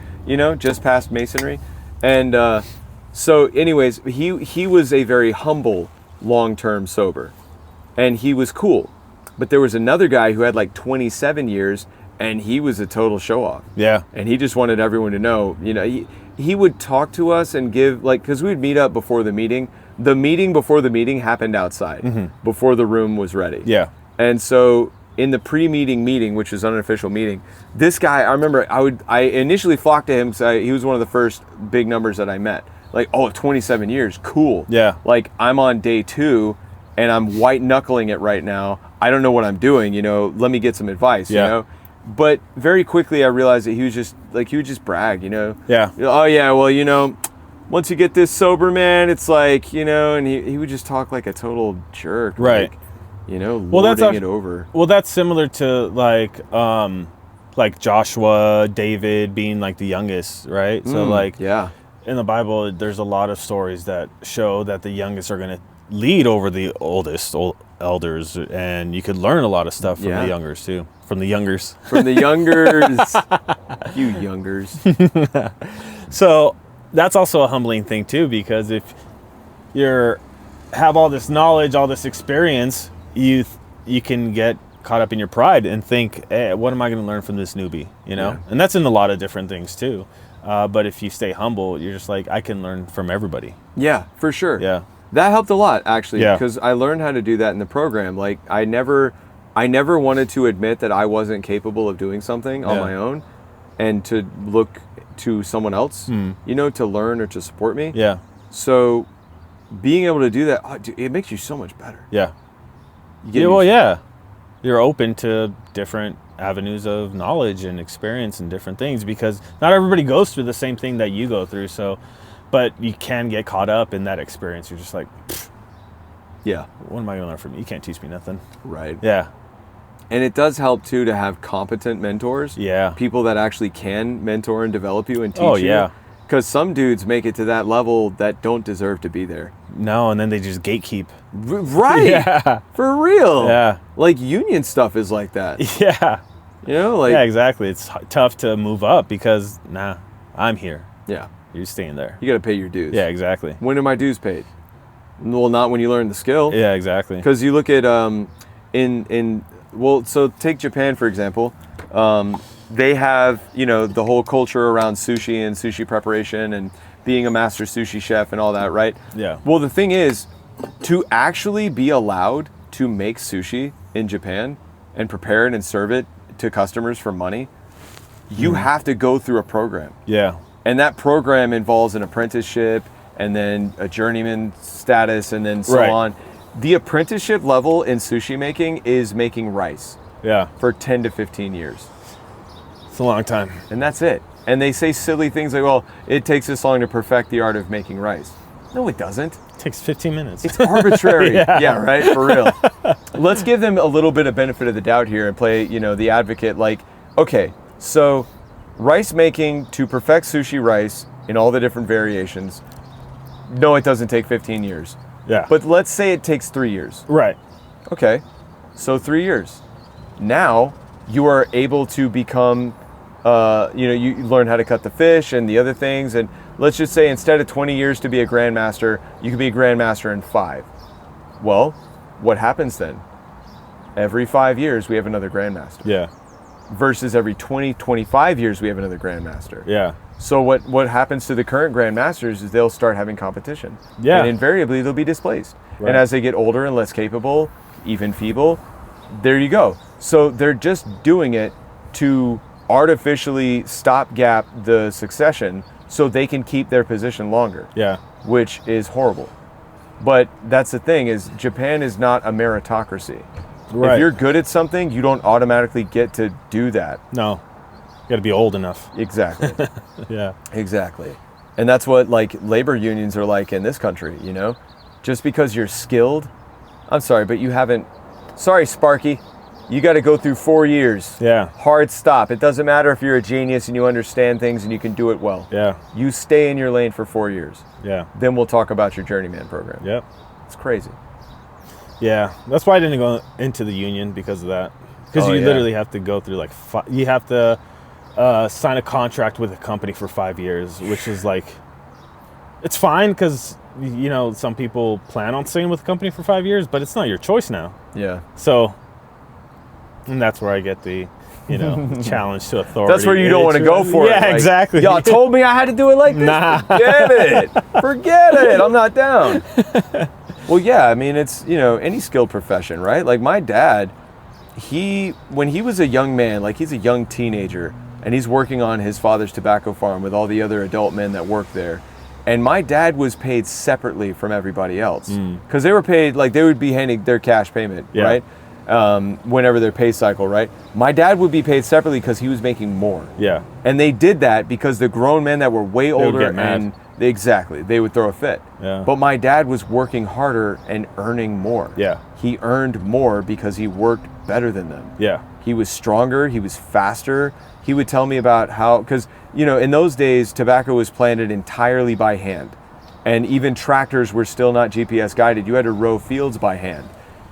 just past Masonry. And so anyways, he was a very humble, long-term sober. And he was cool. But there was another guy who had like 27 years, and he was a total show-off. Yeah. And he just wanted everyone to know, he would talk to us and give, like, because we'd meet up before the meeting. The meeting before the meeting happened outside, before the room was ready. Yeah. And so in the pre-meeting meeting, which was an unofficial meeting, this guy, I remember I initially flocked to him because he was one of the first big numbers that I met. Like, 27 years, cool. Yeah. Like, I'm on day 2, and I'm white-knuckling it right now. I don't know what I'm doing, let me get some advice, But very quickly I realized that he would just brag, Yeah. Oh yeah, well, once you get this sober, man, it's like, and he would just talk like a total jerk. Right. Like, lording it over. Well, that's similar to like Joshua, David being like the youngest, right? So like in the Bible, there's a lot of stories that show that the youngest are going to lead over the oldest elders, and you could learn a lot of stuff from the youngers too. From the youngers. You youngers. So that's also a humbling thing too, because if you have all this knowledge, all this experience, you can get caught up in your pride and think, hey, what am I going to learn from this newbie? And that's in a lot of different things too. But if you stay humble, you're just like, I can learn from everybody. Yeah, for sure. Yeah. That helped a lot, actually, Yeah. because I learned how to do that in the program. Like, I never wanted to admit that I wasn't capable of doing something on my own, and to look to someone else, to learn or to support me. Yeah. So being able to do that, dude, it makes you so much better. Yeah. You're open to different avenues of knowledge and experience and different things, because not everybody goes through the same thing that you go through. So, but you can get caught up in that experience. You're just like, yeah, what am I going to learn from you? You can't teach me nothing. Right. Yeah. And it does help too to have competent mentors. Yeah. People that actually can mentor and develop you and teach you. Oh, yeah. Because some dudes make it to that level that don't deserve to be there. No, and then they just gatekeep. Right. Yeah. For real. Yeah. Like union stuff is like that. Yeah. Yeah, exactly. It's tough to move up because, I'm here. Yeah. You're staying there. You got to pay your dues. Yeah, exactly. When are my dues paid? Well, not when you learn the skill. Yeah, exactly. Because you look at so take Japan for example. They have the whole culture around sushi and sushi preparation and being a master sushi chef and all that, right? Yeah. Well, the thing is, to actually be allowed to make sushi in Japan and prepare it and serve it to customers for money, you have to go through a program. Yeah. And that program involves an apprenticeship and then a journeyman status and then so on. The apprenticeship level in sushi making is making rice. Yeah. For 10 to 15 years. It's a long time. And that's it. And they say silly things like, well, it takes this long to perfect the art of making rice. No, it doesn't. It takes 15 minutes. It's arbitrary. Yeah, right? For real. Let's give them a little bit of benefit of the doubt here and play, the advocate. Like, okay, so rice making to perfect sushi rice in all the different variations, no, it doesn't take 15 years. Yeah. But let's say it takes 3 years. Right. Okay, so 3 years. Now you are able to become, you learn how to cut the fish and the other things. And let's just say instead of 20 years to be a grandmaster, you can be a grandmaster in 5. Well, what happens then? Every 5 years, we have another grandmaster. Yeah. Versus every 20, 25 years, we have another grandmaster. Yeah. So what happens to the current grandmasters is they'll start having competition. Yeah. And invariably, they'll be displaced. Right. And as they get older and less capable, even feeble, there you go. So they're just doing it to artificially stopgap the succession so they can keep their position longer. Yeah. Which is horrible. But that's the thing is Japan is not a meritocracy. Right. If you're good at something, you don't automatically get to do that. No. You got to be old enough. Exactly. Yeah. Exactly. And that's what like labor unions are like in this country, Just because you're skilled, I'm sorry, but you haven't. Sorry, Sparky. You got to go through 4 years. Yeah. Hard stop. It doesn't matter if you're a genius and you understand things and you can do it well. Yeah. You stay in your lane for 4 years. Yeah. Then we'll talk about your journeyman program. Yep. It's crazy. Yeah. That's why I didn't go into the union because of that. Because you literally have to go through you have to sign a contract with a company for 5 years, which is like, it's fine because, some people plan on staying with a company for 5 years, but it's not your choice now. Yeah. So, and that's where I get the, challenge to authority. That's where you don't want to go for it. Yeah, exactly. Y'all told me I had to do it like this. Nah. Forget it. I'm not down. Well, yeah, I mean, it's, any skilled profession, right? Like my dad, when he was a young man, like he's a young teenager, and he's working on his father's tobacco farm with all the other adult men that work there. And my dad was paid separately from everybody else because they were paid, like they would be handing their cash payment, right? Whenever their pay cycle, right? My dad would be paid separately because he was making more. Yeah. And they did that because the grown men that were way older and they would throw a fit. Yeah. But my dad was working harder and earning more. Yeah. He earned more because he worked better than them. Yeah. He was stronger, he was faster. He would tell me about how, because, in those days, tobacco was planted entirely by hand. And even tractors were still not GPS guided. You had to row fields by hand.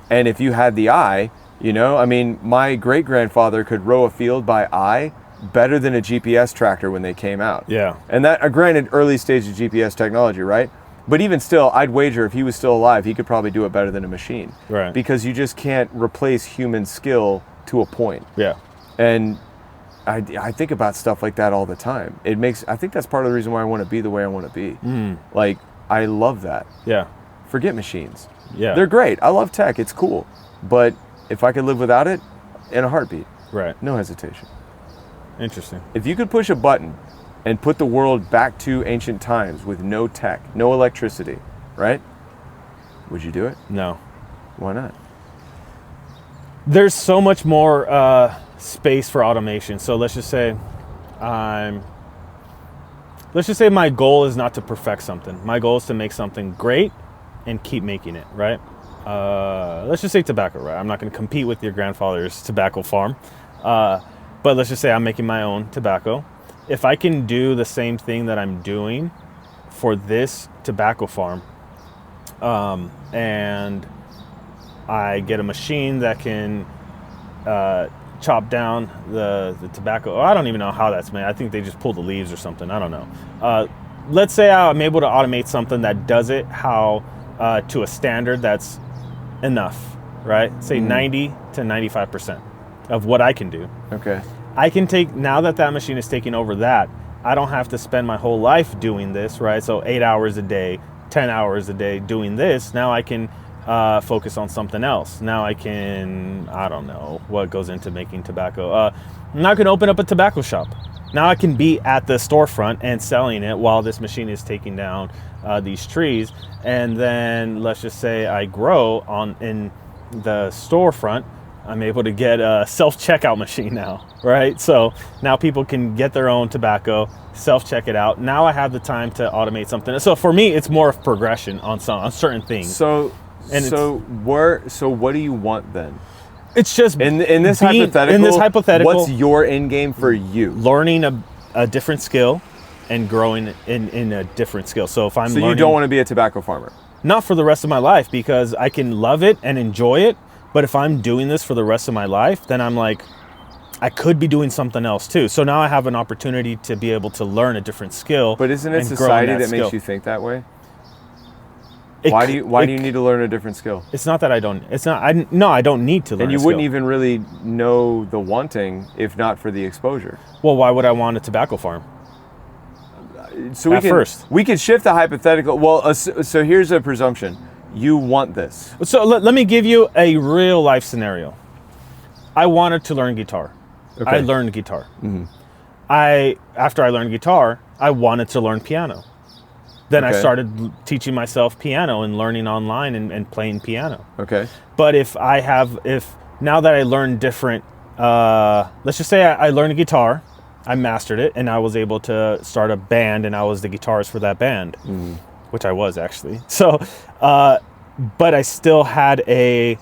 And if you had the eye, my great-grandfather could row a field by eye better than a GPS tractor when they came out. Yeah. And that, granted, early stage of GPS technology, right? But even still, I'd wager if he was still alive, he could probably do it better than a machine. Right. Because you just can't replace human skill to a point. Yeah. And I think about stuff like that all the time. I think that's part of the reason why I want to be the way I want to be. Like, I love that. Yeah. Forget machines. Yeah. They're great. I love tech. It's cool. But if I could live without it, in a heartbeat. Right. No hesitation. Interesting. If you could push a button and put the world back to ancient times with no tech, no electricity, right? Would you do it? No. Why not? There's so much more space for automation. So let's just say my goal is not to perfect something. My goal is to make something great and keep making it, right? Let's just say tobacco, right? I'm not going to compete with your grandfather's tobacco farm. But let's just say I'm making my own tobacco. If I can do the same thing that I'm doing for this tobacco farm, and I get a machine that can chop down the tobacco. I don't even know how that's made. I think they just pull the leaves or something. I don't know. Let's say I'm able to automate something that does it to a standard that's enough, right? Say 90 to 95% of what I can do. Okay. I can take, now that machine is taking over that, I don't have to spend my whole life doing this, right? So 8 hours a day, 10 hours a day doing this. Now I can focus on something else. Now I can, I don't know what goes into making tobacco. I'm not going to open up a tobacco shop. Now I can be at the storefront and selling it while this machine is taking down these trees. And then let's just say I grow in the storefront. I'm able to get a self-checkout machine now, right? So now people can get their own tobacco, self-check it out. Now I have the time to automate something. So for me, it's more of progression on certain things. So what do you want then? It's just in this hypothetical. In this hypothetical, what's your end game for you? Learning a different skill and growing in a different skill. So if I'm learning, you don't want to be a tobacco farmer? Not for the rest of my life, because I can love it and enjoy it. But if I'm doing this for the rest of my life, then I'm like, I could be doing something else too. So now I have an opportunity to be able to learn a different skill. But isn't it society that makes you think that way? Why do you need to learn a different skill? It's not that I don't. It's not. I don't need to learn. And you wouldn't even really know the wanting if not for the exposure. Well, why would I want a tobacco farm? So we could shift the hypothetical. Well, so here's a presumption. You want this. So let me give you a real life scenario. I wanted to learn guitar. Okay. I learned guitar. Mm-hmm. After I learned guitar, I wanted to learn piano. Then I started teaching myself piano and learning online and playing piano. Okay. But if now that I learned different, let's just say I learned guitar, I mastered it, and I was able to start a band, and I was the guitarist for that band. Mm. Which I was actually. So, but I still had a,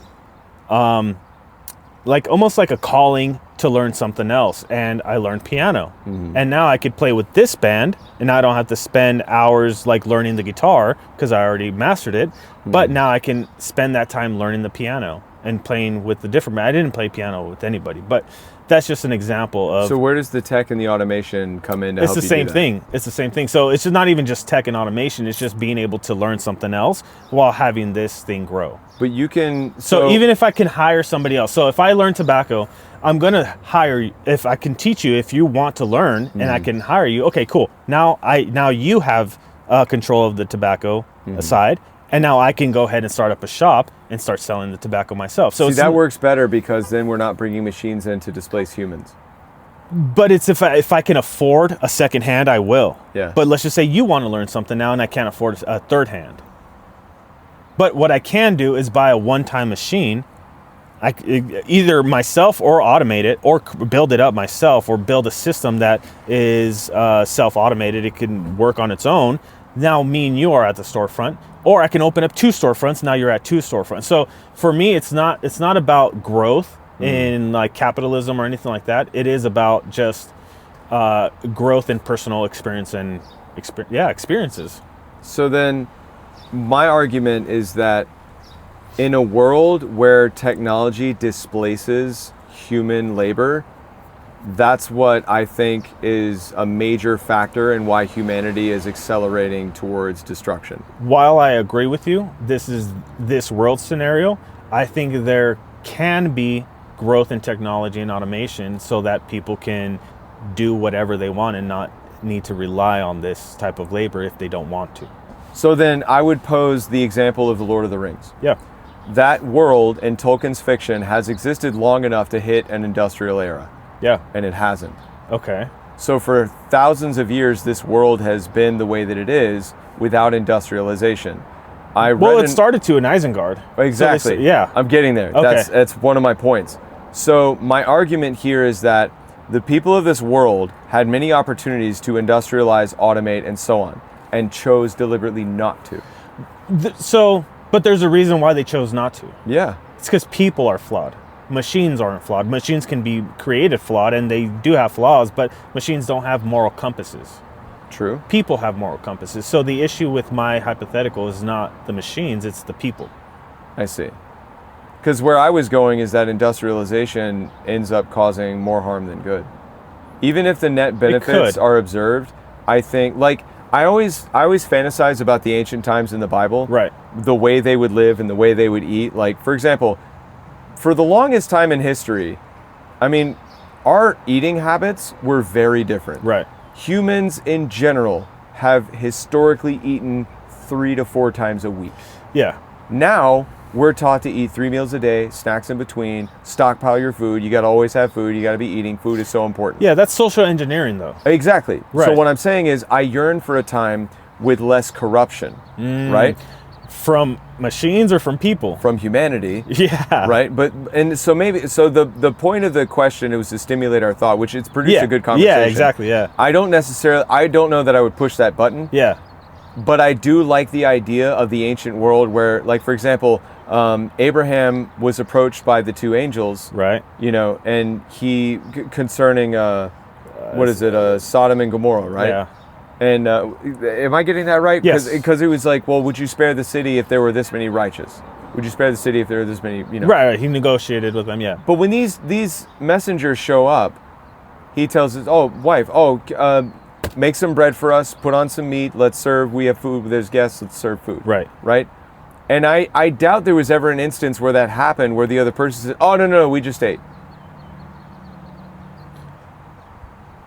almost like a calling to learn something else. And I learned piano. Mm-hmm. And now I could play with this band, and I don't have to spend hours learning the guitar because I already mastered it. Mm-hmm. But now I can spend that time learning the piano and playing with the different band. I didn't play piano with anybody, but that's just an example of. So where does the tech and the automation come in to help you do that? It's the same thing. It's the same thing. So it's just not even just tech and automation. It's just being able to learn something else while having this thing grow. But you can. So even if I can hire somebody else. So if I learn tobacco, I'm going to hire, if I can teach you, if you want to learn and I can hire you. Okay, cool. Now you have control of the tobacco side. And now I can go ahead and start up a shop and start selling the tobacco myself. So that works better because then we're not bringing machines in to displace humans. But it's if I can afford a second hand, I will. Yeah. But let's just say you want to learn something now and I can't afford a third hand. But what I can do is buy a one-time machine. I either myself or automate it or build it up myself or build a system that is self-automated. It can work on its own. Now me and you are at the storefront, or I can open up 2 storefronts. Now you're at 2 storefronts. So for me, it's not about growth in capitalism or anything like that. It is about just growth in personal experience and experiences. So then my argument is that in a world where technology displaces human labor, that's what I think is a major factor in why humanity is accelerating towards destruction. While I agree with you, this world scenario, I think there can be growth in technology and automation so that people can do whatever they want and not need to rely on this type of labor if they don't want to. So then I would pose the example of the Lord of the Rings. Yeah. That world in Tolkien's fiction has existed long enough to hit an industrial era. Yeah. And it hasn't. Okay. So for thousands of years, this world has been the way that it is without industrialization. It started to in Isengard. Exactly. So yeah. I'm getting there. Okay. That's one of my points. So my argument here is that the people of this world had many opportunities to industrialize, automate, and so on, and chose deliberately not to. But there's a reason why they chose not to. Yeah. It's because people are flawed. Machines aren't flawed. Machines can be created flawed, and they do have flaws, but machines don't have moral compasses. True. People have moral compasses. So the issue with my hypothetical is not the machines, it's the people. I see. Because where I was going is that industrialization ends up causing more harm than good. Even if the net benefits are observed, I think, I always fantasize about the ancient times in the Bible. Right. The way they would live and the way they would eat. For example, for the longest time in history, our eating habits were very different. Right. Humans in general have historically eaten 3 to 4 times a week. Yeah. Now, we're taught to eat 3 meals a day, snacks in between, stockpile your food. You got to always have food. You got to be eating. Food is so important. Yeah, that's social engineering, though. Exactly. Right. So what I'm saying is I yearn for a time with less corruption, right? From machines or from people? From humanity. Yeah. Right? So the point of the question, it was to stimulate our thought, which it's produced a good conversation. Yeah, exactly, yeah. I don't know that I would push that button. Yeah. But I do like the idea of the ancient world where, like, for example, Abraham was approached by the 2 angels, Right. you know, and concerning, Sodom and Gomorrah, right? Yeah. And am I getting that right? Yes. Because it was like, well, would you spare the city if there were this many righteous? Would you spare the city if there were this many, you know? Right, he negotiated with them, yeah. But when these messengers show up, he tells his, wife, make some bread for us, put on some meat, let's serve, we have food, there's guests, let's serve food. Right. Right? And I doubt there was ever an instance where that happened, where the other person said, oh, no, we just ate.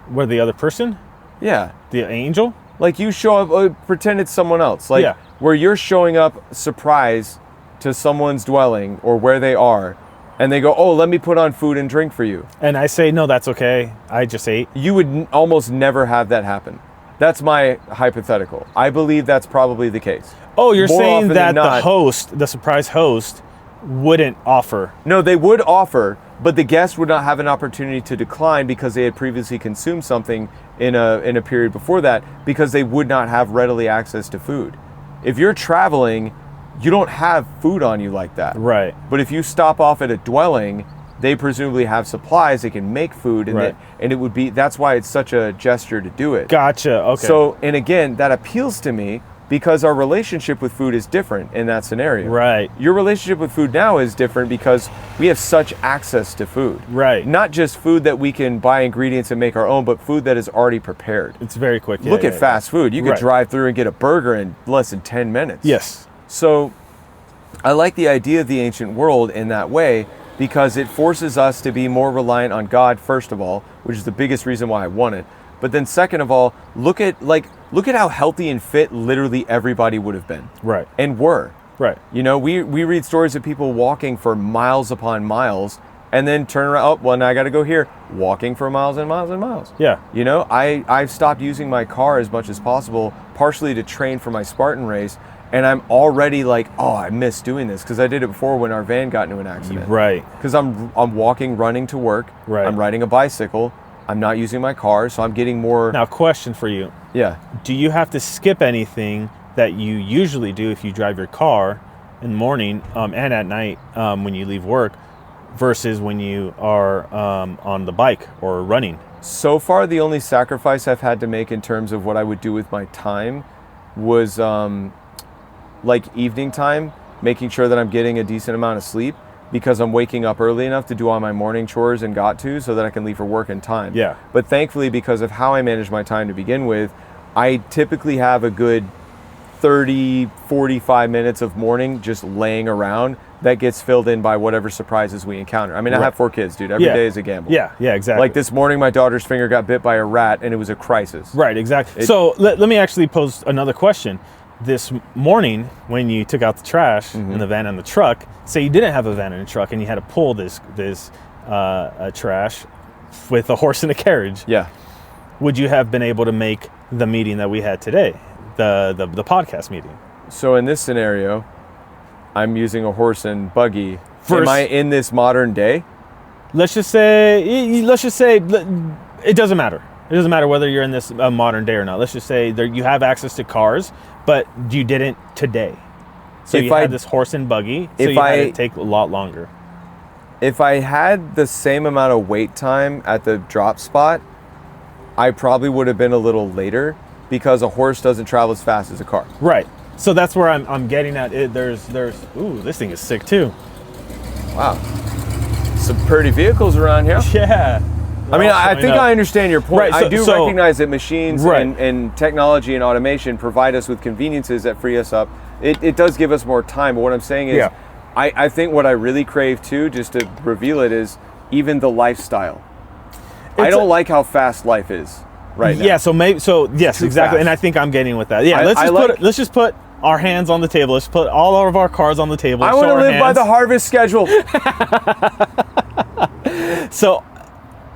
Where the other person? Yeah. The angel? Like you show up, pretend it's someone else. Like where you're showing up surprise to someone's dwelling or where they are, and they go, oh, let me put on food and drink for you. And I say, no, that's okay. I just ate. You would almost never have that happen. That's my hypothetical. I believe that's probably the case. Oh, you're More saying often that than not, the surprise host, wouldn't offer. No, they would offer, but the guest would not have an opportunity to decline because they had previously consumed something in a period before that, because they would not have readily access to food. If you're traveling, you don't have food on you like that. Right. But if you stop off at a dwelling, they presumably have supplies, they can make food, and it would be, that's why it's such a gesture to do it. Gotcha, okay. So, and again, that appeals to me because our relationship with food is different in that scenario. Right. Your relationship with food now is different because we have such access to food. Right. Not just food that we can buy ingredients and make our own, but food that is already prepared. It's very quick. Look at fast food. You could drive through and get a burger in less than 10 minutes. Yes. So I like the idea of the ancient world in that way because it forces us to be more reliant on God, first of all, which is the biggest reason why I want it. But then second of all, look at how healthy and fit literally everybody would have been. Right. And were. Right. You know, we read stories of people walking for miles upon miles and then turn around, oh, well, now I got to go here, walking for miles and miles and miles. Yeah. You know, I've stopped using my car as much as possible, partially to train for my Spartan race, and I'm already like, oh, I miss doing this because I did it before when our van got into an accident. Right. Because I'm walking, running to work. Right. I'm riding a bicycle. I'm not using my car, so I'm getting more. Now, question for you. Yeah. Do you have to skip anything that you usually do if you drive your car in the morning and at night when you leave work versus when you are on the bike or running? So far, the only sacrifice I've had to make in terms of what I would do with my time was like evening time, making sure that I'm getting a decent amount of sleep because I'm waking up early enough to do all my morning chores and so that I can leave for work in time. Yeah. But thankfully, because of how I manage my time to begin with, I typically have a good 30, 45 minutes of morning just laying around that gets filled in by whatever surprises we encounter. I mean, I have 4 kids, dude. Every day is a gamble. Yeah, exactly. Like this morning, my daughter's finger got bit by a rat and it was a crisis. Right, exactly. So let me actually pose another question. This morning, when you took out the trash in the van and the truck, say you didn't have a van and a truck and you had to pull this trash with a horse and a carriage. Yeah. Would you have been able to make the meeting that we had today, the podcast meeting? So in this scenario, I'm using a horse and buggy. Am I in this modern day? Let's just say it doesn't matter. It doesn't matter whether you're in this modern day or not. Let's just say you have access to cars, but you didn't today. So you had this horse and buggy, so you had to take a lot longer. If I had the same amount of wait time at the drop spot, I probably would have been a little later because a horse doesn't travel as fast as a car. Right. So that's where I'm getting at. There's ooh, this thing is sick too. Wow. Some pretty vehicles around here. Yeah. I mean, I think I understand your point. Right, I do recognize that machines and technology and automation provide us with conveniences that free us up. It does give us more time, but what I'm saying is, I think what I really crave too, just to reveal it, is even the lifestyle. I don't like how fast life is right now. Yeah, yes, exactly. And I think I'm getting with that. Yeah, let's just put our hands on the table. Let's put all of our cards on the table. I want to live by the harvest schedule. So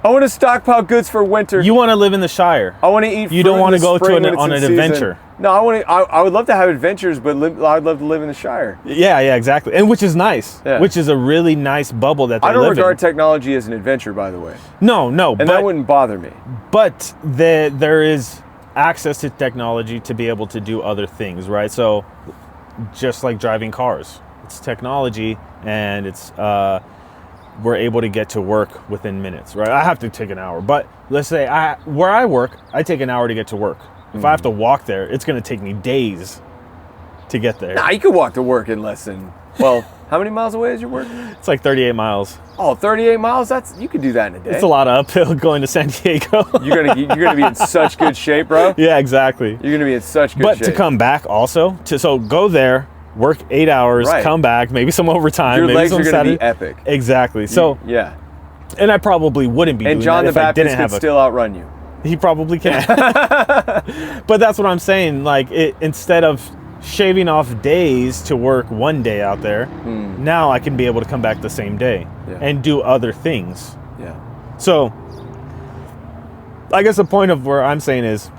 I want to stockpile goods for winter. you want to live in the Shire. I want to eat. You don't want to go on an adventure. No, I would love to have adventures, but I'd love to live in the Shire. Yeah, exactly. And which is nice. Yeah. Which is a really nice bubble that they I don't live in. regard technology as an adventure, by the way. No, And that wouldn't bother me. But there is access to technology to be able to do other things, right? So just like driving cars, it's technology, and it's we're able to get to work within minutes, right? I have to take an hour, but let's say where I work, I take an hour to get to work. If I have to walk there, it's going to take me days to get there. Nah, you could walk to work in less than, well, how many miles away is your work? It's like 38 miles. Oh, 38 miles? You could do that in a day. It's a lot of uphill going to San Diego. You're gonna be in such good shape, bro. Yeah, exactly. You're gonna be in such good shape. But to come back also, so go there, work 8 hours, Right. come back, maybe some overtime. Your maybe legs some are gonna Saturday. be epic. Exactly. So, yeah. and I probably wouldn't be And doing John that the if I Baptist didn't could have still outrun you. He probably can. But that's what I'm saying. Like, instead of shaving off days to work one day out there, now I can be able to come back the same day and do other things. Yeah. So, I guess the point of where I'm saying is,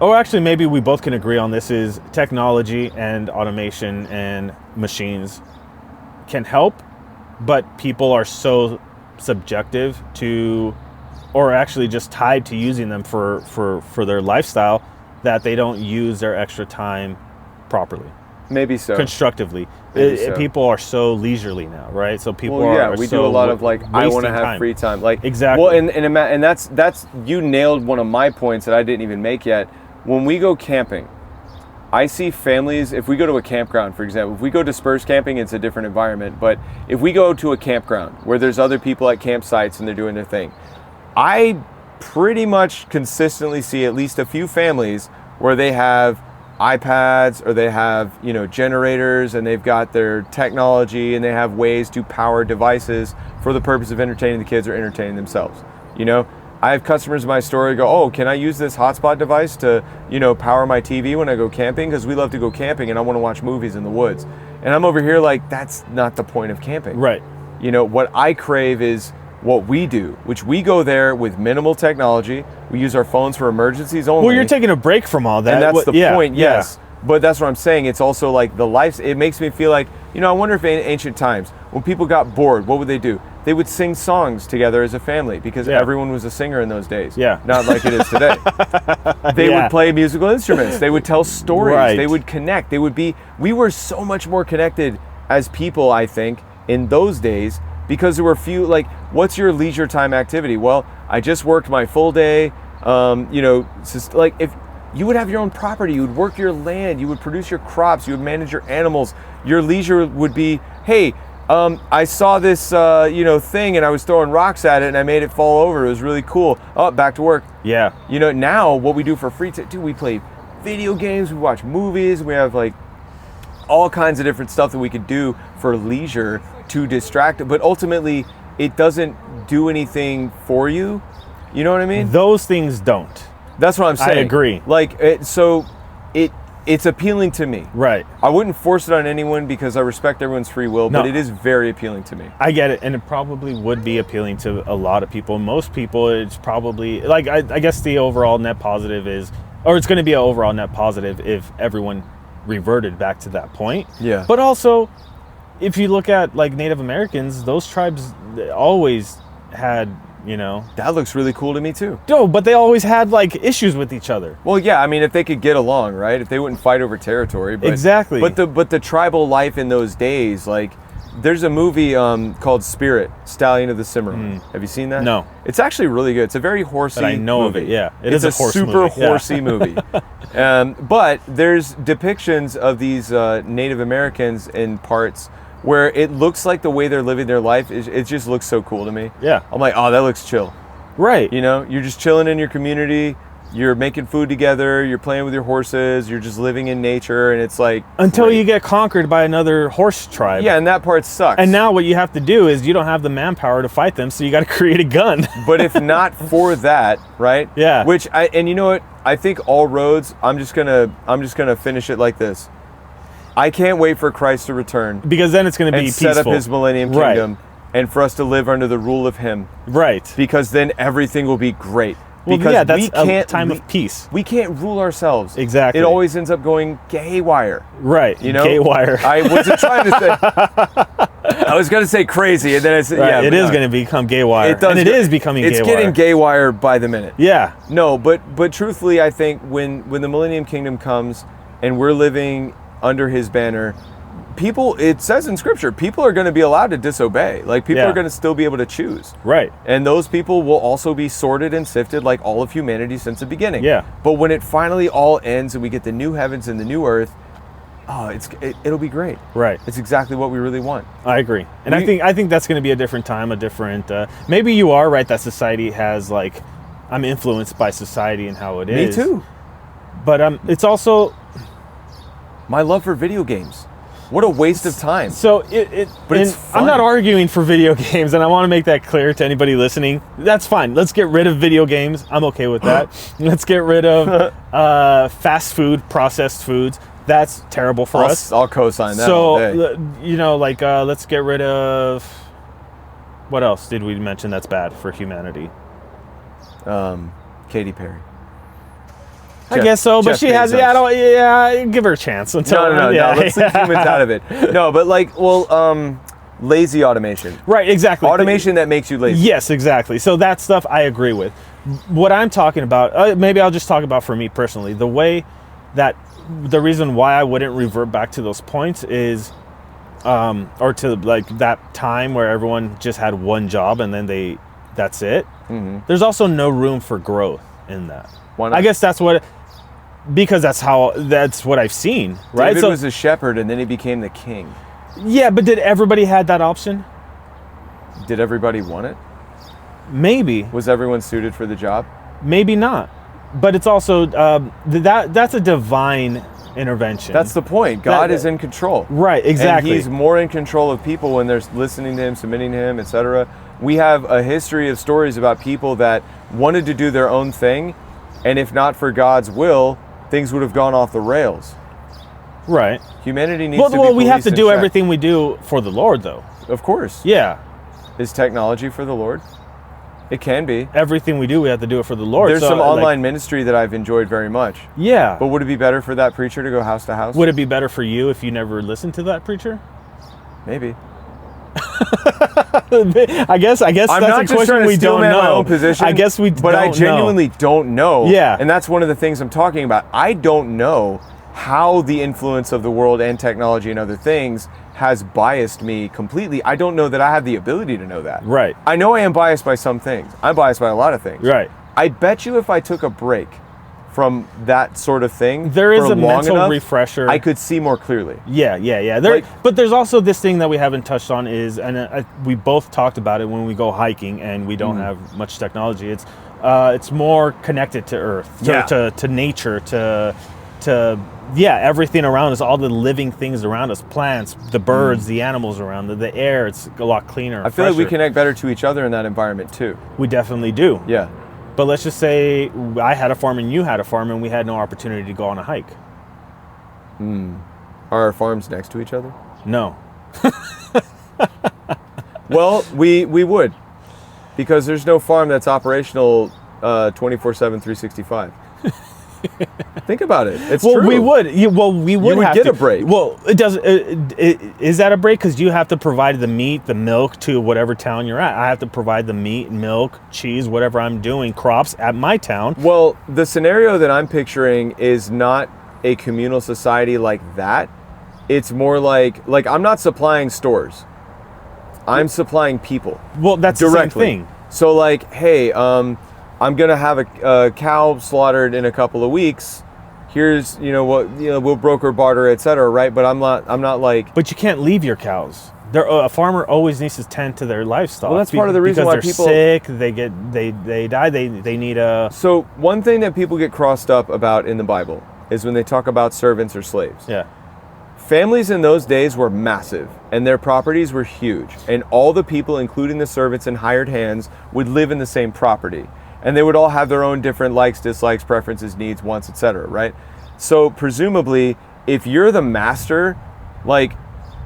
or actually maybe we both can agree on this, is technology and automation and machines can help, but people are so subjective to, or actually just tied to using them for their lifestyle, that they don't use their extra time properly. Maybe so. Constructively. So. People are so leisurely now, right? So people we do a lot of like, I want to have free time. Like, exactly. Well, and that's you nailed one of my points that I didn't even make yet. When we go camping, I see families, if we go to a campground, for example, if we go dispersed camping, it's a different environment. But if we go to a campground where there's other people at campsites and they're doing their thing, I pretty much consistently see at least a few families where they have iPads, or they have, generators, and they've got their technology, and they have ways to power devices for the purpose of entertaining the kids or entertaining themselves. I have customers in my store who go, oh, can I use this hotspot device to, power my TV when I go camping? Because we love to go camping and I want to watch movies in the woods. And I'm over here like, that's not the point of camping. Right. What I crave is what we do, which we go there with minimal technology. We use our phones for emergencies only. Well, you're taking a break from all that. And that's the point, yes. But that's what I'm saying. It's also like the life, it makes me feel like, I wonder if in ancient times, when people got bored, what would they do? They would sing songs together as a family, because everyone was a singer in those days. Yeah. Not like it is today. They would play musical instruments. They would tell stories. Right. They would connect. We were so much more connected as people, I think, in those days, because there were few, like, what's your leisure time activity? Well, I just worked my full day. Like, if you would have your own property, you would work your land, you would produce your crops, you would manage your animals. Your leisure would be, hey, I saw this, thing, and I was throwing rocks at it, and I made it fall over. It was really cool. Oh, back to work. Yeah. Now what we do for free time, we play video games, we watch movies, we have like all kinds of different stuff that we could do for leisure to distract. But ultimately, it doesn't do anything for you. You know what I mean? Those things don't. That's what I'm saying. I agree. Like, it's appealing to me. Right. I wouldn't force it on anyone because I respect everyone's free will, but it is very appealing to me. I get it, and it probably would be appealing to a lot of people. Most people, it's probably, like, I guess the overall net positive is, or it's going to be an overall net positive if everyone reverted back to that point. Yeah. But also, if you look at, like, Native Americans, those tribes always had, That looks really cool to me too. No, but they always had, like, issues with each other. Well, yeah, I mean, if they could get along, right? If they wouldn't fight over territory. But, exactly. But the tribal life in those days, like, there's a movie called Spirit, Stallion of the Cimarron. Have you seen that? No. It's actually really good. It's a very horsey but I know movie. of it, yeah. It's a super movie. horsey movie. But there's depictions of these Native Americans in parts where it looks like the way they're living their life, it just looks so cool to me. Yeah. I'm like, oh, that looks chill. Right. You're just chilling in your community. you're making food together, you're playing with your horses, you're just living in nature, and it's like until great. you get conquered by another horse tribe. Yeah, and that part sucks. And now what you have to do is you don't have the manpower to fight them, so you got to create a gun. But if not for that, right? Yeah. And you know what? I think all roads. I'm just gonna finish it like this. I can't wait for Christ to return Because then it's going to be and peaceful. set up His millennium Right. kingdom, and for us to live under the rule of Him. Right. Because then everything will be great. Well, Because yeah, that's we can't a time of peace. We can't rule ourselves. Exactly. It always ends up going gaywire. Right. You know, Gaywire. I wasn't trying to say. I was going to say crazy, and then I said, Right. "Yeah." It is going to become gaywire. It does. And it is becoming It's gaywire. getting gaywire by the minute. Yeah. No, but truthfully, I think when the Millennium Kingdom comes and we're living under His banner, people. It says in Scripture, people are going to be allowed to disobey. Like people Yeah. are going to still be able to choose. Right. And those people will also be sorted and sifted like all of humanity since the beginning. Yeah. But when it finally all ends and we get the new heavens and the new earth, it'll be great. Right. It's exactly what we really want. I agree. And I think that's going to be a different time, a different maybe you are right that society has like I'm influenced by society and how it is. Me too. But it's also My love for video games. What a waste of time. so But it's and fun. I'm not arguing for video games, and I want to make that clear to anybody listening. That's fine. Let's get rid of video games. I'm okay with that. Let's get rid of fast food, processed foods. That's terrible for us. I'll co-sign that all day. So, let's get rid of... What else did we mention that's bad for humanity? Katy Perry. I guess so, but Jeff she has... Bezos. Give her a chance. Until, No. Let's leave humans out of it. No, but lazy automation. Right, exactly. Automation that makes you lazy. Yes, exactly. So that stuff I agree with. What I'm talking about, maybe I'll just talk about for me personally, the reason why I wouldn't revert back to those points is, or to like that time where everyone just had one job and then that's it. Mm-hmm. There's also no room for growth in that. Why not? I guess because that's what I've seen, right? David was a shepherd and then he became the king. Yeah, but did everybody had that option? Did everybody want it? Maybe. Was everyone suited for the job? Maybe not. But it's also that's a divine intervention. That's the point. God is in control. Right, exactly. And He's more in control of people when they're listening to Him, submitting to Him, etc. We have a history of stories about people that wanted to do their own thing, and if not for God's will, things would have gone off the rails. Right. Humanity needs to be Well, we have to policed do and checked. everything we do for the Lord, though. Of course. Yeah. Is technology for the Lord? It can be. Everything we do, we have to do it for the Lord. There's So, some online ministry that I've enjoyed very much. Yeah. But would it be better for that preacher to go house to house? Would it be better for you if you never listened to that preacher? Maybe. I guess I'm that's not a just question trying to we don't steelman know. my own position. I guess we don't But I genuinely don't know. Yeah. And that's one of the things I'm talking about. I don't know how the influence of the world and technology and other things has biased me completely. I don't know that I have the ability to know that. Right. I know I am biased by some things. I'm biased by a lot of things. Right. I bet you if I took a break from that sort of thing There is for a long mental enough, refresher. I could see more clearly. Yeah. But there's also this thing that we haven't touched on is, and we both talked about it when we go hiking and we don't have much technology. It's more connected to Earth, to nature, to everything around us, all the living things around us, plants, the birds, the animals around, the air. It's a lot cleaner. I feel like we fresher. connect better to each other in that environment too. We definitely do. Yeah. But let's just say I had a farm and you had a farm and we had no opportunity to go on a hike. Are our farms next to each other? No. Well, we would, because there's no farm that's operational 24/7, 365. Think about it. It's Well, true. we would. We would You would have get to. a break. Well, it does. Is that a break? Because you have to provide the meat, the milk to whatever town you're at. I have to provide the meat, milk, cheese, whatever I'm doing, crops at my town. Well, the scenario that I'm picturing is not a communal society like that. It's more like I'm not supplying stores. I'm supplying people. Well, that's directly. the same thing. So hey, I'm gonna have a cow slaughtered in a couple of weeks. Here's we'll broker, barter, etc. Right? But I'm not like. But you can't leave your cows. A farmer always needs to tend to their livestock. Well, that's part of the reason why because people they're sick. They die. They need a. So one thing that people get crossed up about in the Bible is when they talk about servants or slaves. Yeah. Families in those days were massive, and their properties were huge, and all the people, including the servants and hired hands, would live in the same property, and they would all have their own different likes, dislikes, preferences, needs, wants, etc. Right? So presumably, if you're the master, like,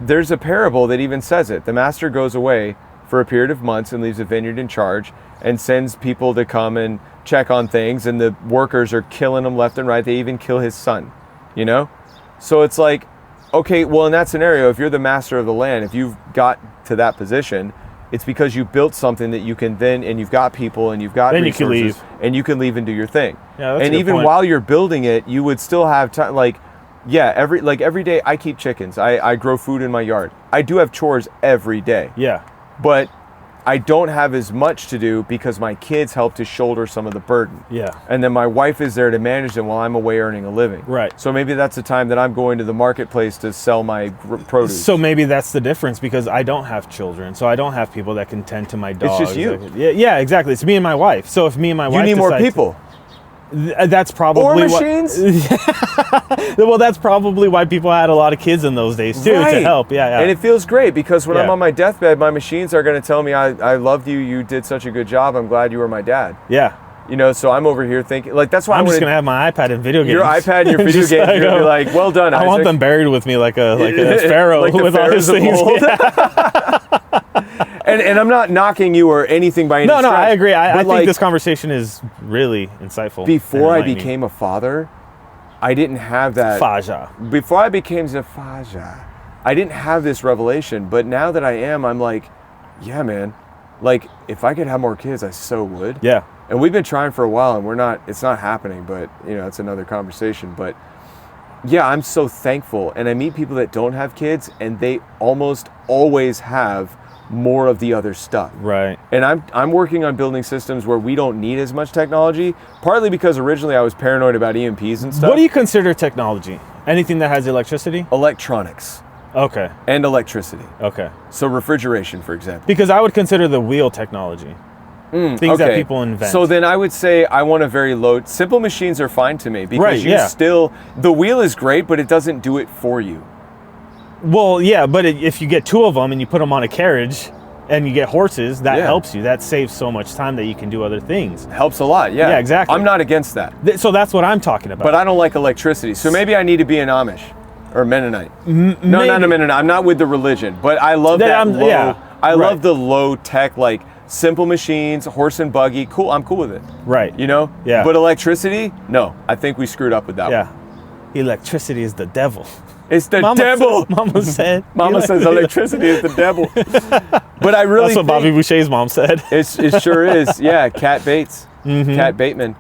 there's a parable that even says it. The master goes away for a period of months and leaves a vineyard in charge and sends people to come and check on things, and the workers are killing him left and right. They even kill his son, you know? So it's like, okay, well, in that scenario, if you're the master of the land, if you've got to that position, it's because you built something that you can then, and you've got people and you've got then resources, you can leave. and you can leave and do your thing. Yeah, that's and a good even point. while you're building it, you would still have time. Like, yeah, every day I keep chickens. I grow food in my yard. I do have chores every day. Yeah. But I don't have as much to do because my kids help to shoulder some of the burden. Yeah. And then my wife is there to manage them while I'm away earning a living. Right. So maybe that's the time that I'm going to the marketplace to sell my produce. So maybe that's the difference, because I don't have children, so I don't have people that can tend to my dogs. just you. Yeah, exactly. It's me and my wife. So if me and my wife you need more decide to- people. That's probably Or what- machines? Well, that's probably why people had a lot of kids in those days too, to Right. help. Yeah. And it feels great because when I'm Yeah. on my deathbed, my machines are going to tell me, I loved you. You did such a good job. I'm glad you were my dad. Yeah. You know, so I'm over here thinking, like, that's why I'm just wanted- gonna have my iPad and video games. Your iPad and your video Just games, you're going to be like, like, well done, I want Isaac. them buried with me like a pharaoh Like the with all his pharaohs of things. old. Yeah. And I'm not knocking you or anything by any No, stretch. I agree. I but, think like, this conversation is really insightful. before I and enlightening. became a father, I didn't have that. Faja. Before I became Zafaja, I didn't have this revelation. But now that I am, I'm like, yeah, man. Like, if I could have more kids, I so would. Yeah. And we've been trying for a while, and it's not happening, but, you know, it's another conversation. But yeah, I'm so thankful. And I meet people that don't have kids, and they almost always have more of the other stuff. Right. And I'm working on building systems where we don't need as much technology, partly because originally I was paranoid about EMPs and stuff. What do you consider technology? Anything that has electricity? Electronics Okay. and electricity. Okay. So refrigeration, for example. Because I would consider the wheel technology. Things that people invent. So then I would say I want a very low. Simple machines are fine to me because Right, you yeah. still, the wheel is great, but it doesn't do it for you. Well, yeah, but if you get two of them and you put them on a carriage and you get horses, that Yeah. helps you. That saves so much time that you can do other things. Helps a lot, yeah. Yeah, exactly. I'm not against that, So that's what I'm talking about. but I don't like electricity. So maybe I need to be an Amish or Mennonite. No, not maybe. a Mennonite. I'm not with the religion, but I love Then that I'm- low. yeah, I right. love the low tech, like simple machines, horse and buggy. Cool, I'm cool with it. Right. You know? Yeah. But electricity, no. I think we screwed up with that Yeah. one. Electricity is the devil. It's the Mama devil. Said, Mama said. Mama says electricity is the devil. But I really That's what Bobby think Boucher's mom said. it sure is. Yeah, Cat Bates. Cat Bateman.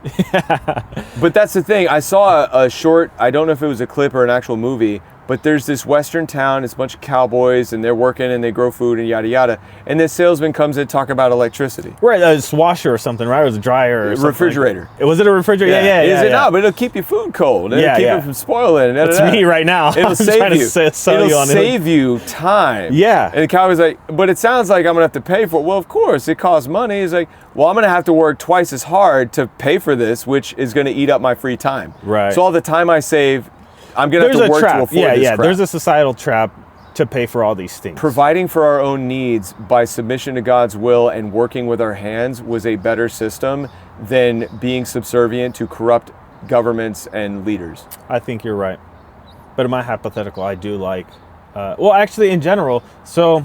But that's the thing. I saw a short, I don't know if it was a clip or an actual movie, but there's this western town, it's a bunch of cowboys, and they're working and they grow food and yada yada. And this salesman comes in to talk about electricity. Right, a swasher or something, right? It was a dryer or something. Refrigerator. Was it a refrigerator? Yeah. Is it yeah. not? But it'll keep your food cold. It'll Yeah, keep yeah. it from spoiling. That's me right now. It'll I'm save trying you. to sell It'll you on it. save you time. Yeah. And the cowboy's like, but it sounds like I'm gonna have to pay for it. Well, of course, it costs money. He's like, well, I'm gonna have to work twice as hard to pay for this, which is gonna eat up my free time. Right. So all the time I save, I'm gonna have to work to afford this crap. There's a societal trap to pay for all these things. Providing for our own needs by submission to God's will and working with our hands was a better system than being subservient to corrupt governments and leaders. I think you're right. But in my hypothetical, I do like, well, actually in general, so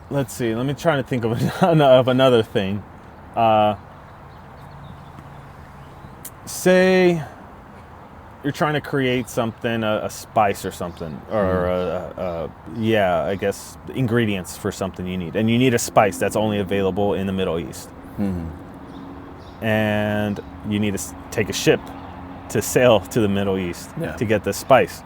let's see, let me try to think of another thing. Say you're trying to create something, a spice or something, or I guess ingredients for something you need, and you need a spice that's only available in the Middle East, and you need to take a ship to sail to the Middle East to get this spice.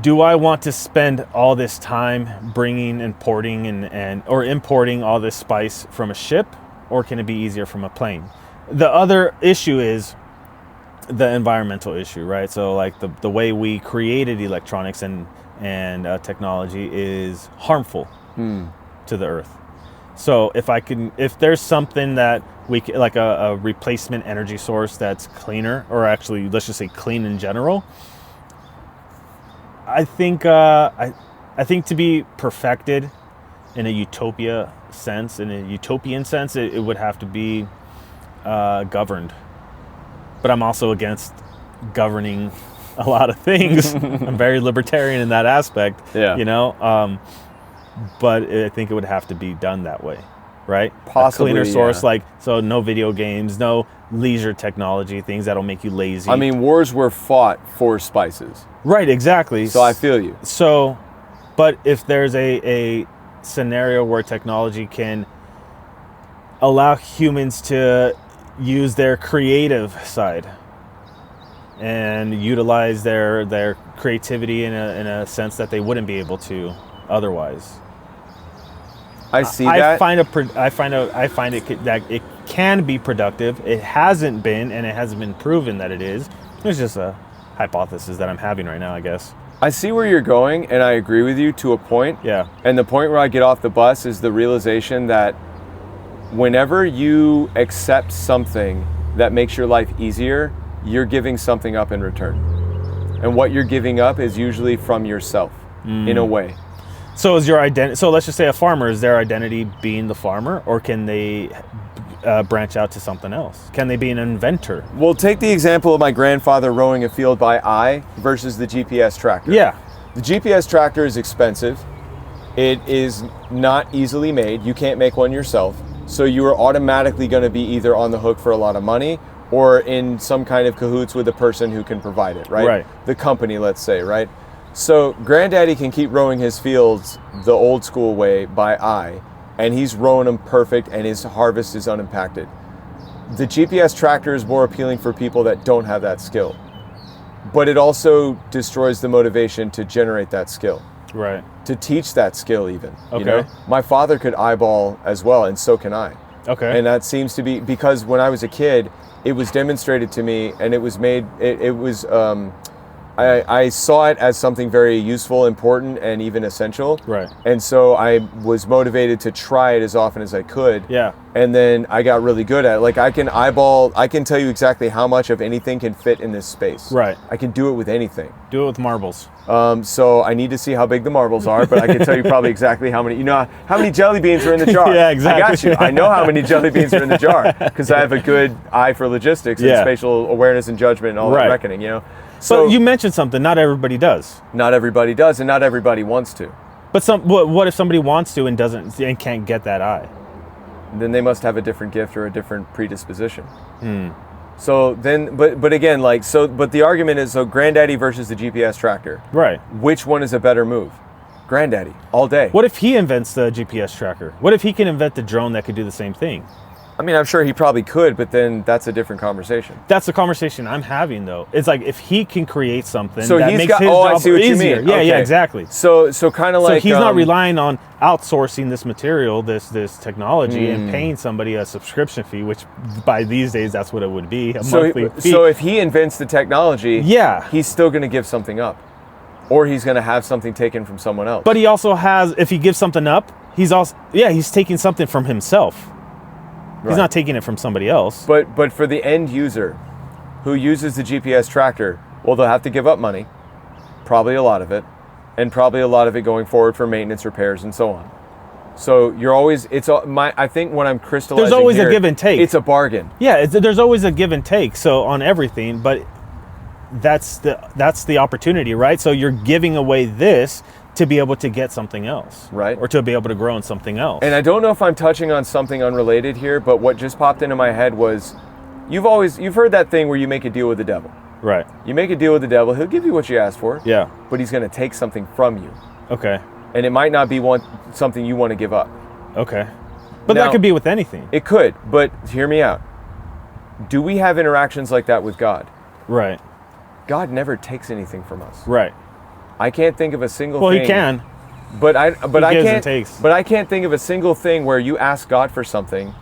Do I want to spend all this time bringing, importing, or importing all this spice from a ship, or can it be easier from a plane? The other issue is the environmental issue, right? So like the way we created electronics and technology is harmful to the earth. So if there's something that we can, like a replacement energy source that's cleaner, or actually let's just say clean in general, I think to be perfected in a utopian sense, it would have to be governed. But I'm also against governing a lot of things. I'm very libertarian in that aspect. Yeah. You know, but I think it would have to be done that way, right? Possibly, a cleaner source, yeah. like, so no video games, no leisure technology, things that'll make you lazy. I mean, wars were fought for spices. Right, exactly. So I feel you. So, but if there's a scenario where technology can allow humans to use their creative side and utilize their creativity in a sense that they wouldn't be able to otherwise. I see that. I find that it can be productive. It hasn't been, and it hasn't been proven that it is. It's just a hypothesis that I'm having right now, I guess. I see where you're going, and I agree with you to a point. Yeah. And the point where I get off the bus is the realization that whenever you accept something that makes your life easier, you're giving something up in return. And what you're giving up is usually from yourself, in a way. So is your identity? So let's just say a farmer, is their identity being the farmer, or can they branch out to something else? Can they be an inventor? Well, take the example of my grandfather rowing a field by eye versus the GPS tractor. Yeah. The GPS tractor is expensive. It is not easily made. You can't make one yourself. So you are automatically going to be either on the hook for a lot of money or in some kind of cahoots with the person who can provide it, right? Right. The company, let's say, right? So Granddaddy can keep rowing his fields the old school way by eye, and he's rowing them perfect, and his harvest is unimpacted. The GPS tractor is more appealing for people that don't have that skill, but it also destroys the motivation to generate that skill. Right. To teach that skill even. Okay. You know? My father could eyeball as well, and so can I. Okay. And that seems to be because when I was a kid, it was demonstrated to me, and it was made, I saw it as something very useful, important, and even essential. Right. And so I was motivated to try it as often as I could. Yeah. And then I got really good at it. Like I can tell you exactly how much of anything can fit in this space. Right. I can do it with anything. Do it with marbles. So I need to see how big the marbles are, but I can tell you probably exactly how many, how many jelly beans are in the jar. Yeah, exactly. I got you. I know how many jelly beans are in the jar because I have a good eye for logistics and spatial awareness and judgment and all that reckoning, So you mentioned something. Not everybody does. Not everybody does, and not everybody wants to. But what if somebody wants to and doesn't and can't get that eye? Then they must have a different gift or a different predisposition. So then, but again, but the argument is, so Granddaddy versus the GPS tractor. Right. Which one is a better move? Granddaddy, all day. What if he invents the GPS tracker? What if he can invent the drone that could do the same thing? I mean, I'm sure he probably could, but then that's a different conversation. That's the conversation I'm having, though. It's like if he can create something so that he's makes got, his I job see what easier. you mean. Yeah, Okay. yeah, exactly. So kind of like... So he's not relying on outsourcing this material, this technology, and paying somebody a subscription fee, which by these days, that's what it would be, a monthly fee. So if he invents the technology, yeah, he's still going to give something up. Or he's going to have something taken from someone else. But he also has, if he gives something up, he's taking something from himself. He's not taking it from somebody else. But for the end user who uses the GPS tractor, well, they'll have to give up money, probably a lot of it, and probably a lot of it going forward for maintenance, repairs, and so on. So you're always, I think when I'm crystallizing there's always here, a give and take. It's a bargain. Yeah, there's always a give and take. So on everything, but that's the opportunity, right? So you're giving away this to be able to get something else, right? Or to be able to grow in something else. And I don't know if I'm touching on something unrelated here, but what just popped into my head was, you've heard that thing where you make a deal with the devil. Right. You make a deal with the devil, he'll give you what you asked for. Yeah. But he's going to take something from you. Okay. And it might not be something you want to give up. Okay. But now, that could be with anything. It could, but hear me out. Do we have interactions like that with God? Right. God never takes anything from us. Right. I can't think of a single thing. Well, he can. But I gives can't. and takes. But I can't think of a single thing where you ask God for something,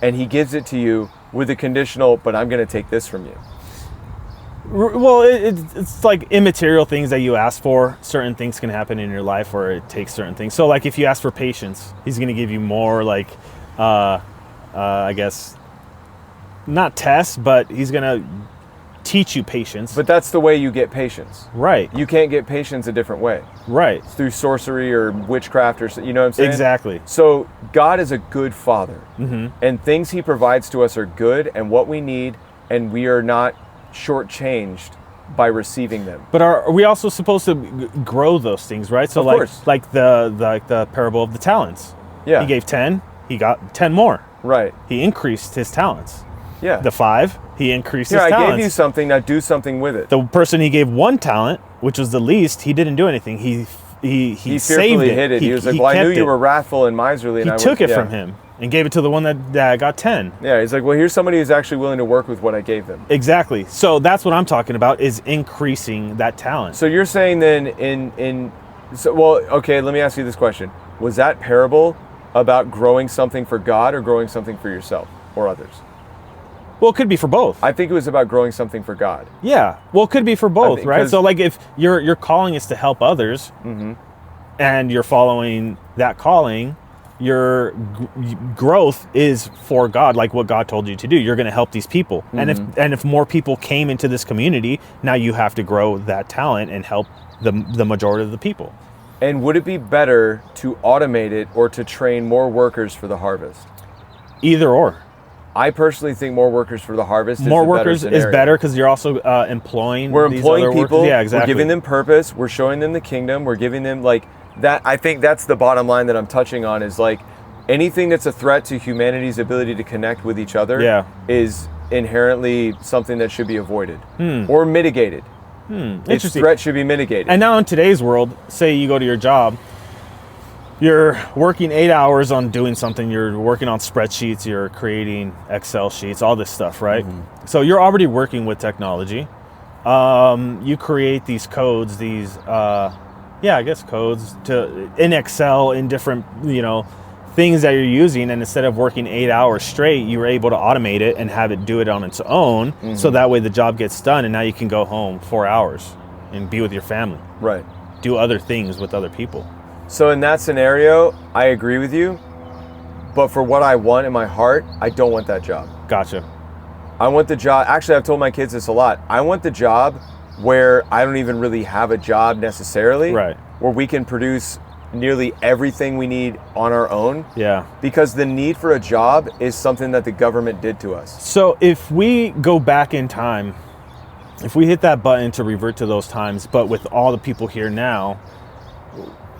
and He gives it to you with a conditional. But I'm going to take this from you. Well, it's like immaterial things that you ask for. Certain things can happen in your life where it takes certain things. So like if you ask for patience, he's going to give you more like, I guess, not tests, but he's going to teach you patience. But that's the way you get patience. Right. You can't get patience a different way. Right. It's through sorcery or witchcraft or, you know what I'm saying? Exactly. So God is a good father. Mm-hmm. And things he provides to us are good and what we need, and we are not shortchanged by receiving them. But are we also supposed to grow those things, right? So Of like course. like the parable of the talents. Yeah. He gave 10, he got 10 more. Right. He increased his talents. Yeah. The 5, he increased Here, his I talents. gave you something, now do something with it. The person he gave 1 talent, which was the least, he didn't do anything. He He saved fearfully it. hid it. He was like, well, I knew you were wrathful and miserly. He And took it yeah. from him and gave it to the one that got 10. Yeah, he's like, well, here's somebody who's actually willing to work with what I gave them. Exactly. So that's what I'm talking about, is increasing that talent. So you're saying then well, okay, let me ask you this question. Was that parable about growing something for God or growing something for yourself or others? Well, it could be for both. I think it was about growing something for God. Yeah. Well, it could be for both, think- right? 'cause- So like if your calling is to help others and you're following that calling, your growth is for God, like what God told you to do. You're going to help these people. And if more people came into this community, now you have to grow that talent and help the majority of the people. And would it be better to automate it or to train more workers for the harvest? Either or. I personally think more workers for the harvest More is the workers better is scenario. better because you're also employing. We're these employing other people. Workers. Yeah, exactly. We're giving them purpose. We're showing them the kingdom. We're giving them that. I think that's the bottom line that I'm touching on, is like anything that's a threat to humanity's ability to connect with each other is inherently something that should be avoided or mitigated. Its Interesting. threat should be mitigated. And now in today's world, say you go to your job, you're working 8 hours on doing something, you're working on spreadsheets, you're creating Excel sheets, all this stuff, right? So you're already working with technology. You create these codes, codes in Excel, in different, things that you're using, and instead of working 8 hours straight, you were able to automate it and have it do it on its own, so that way the job gets done, and now you can go home 4 hours and be with your family. Right. Do other things with other people. So in that scenario, I agree with you, but for what I want in my heart, I don't want that job. Gotcha. I want the job, actually I've told my kids this a lot, I want the job where I don't even really have a job necessarily, Right. where we can produce nearly everything we need on our own. Yeah. Because the need for a job is something that the government did to us. So if we go back in time, if we hit that button to revert to those times, but with all the people here now,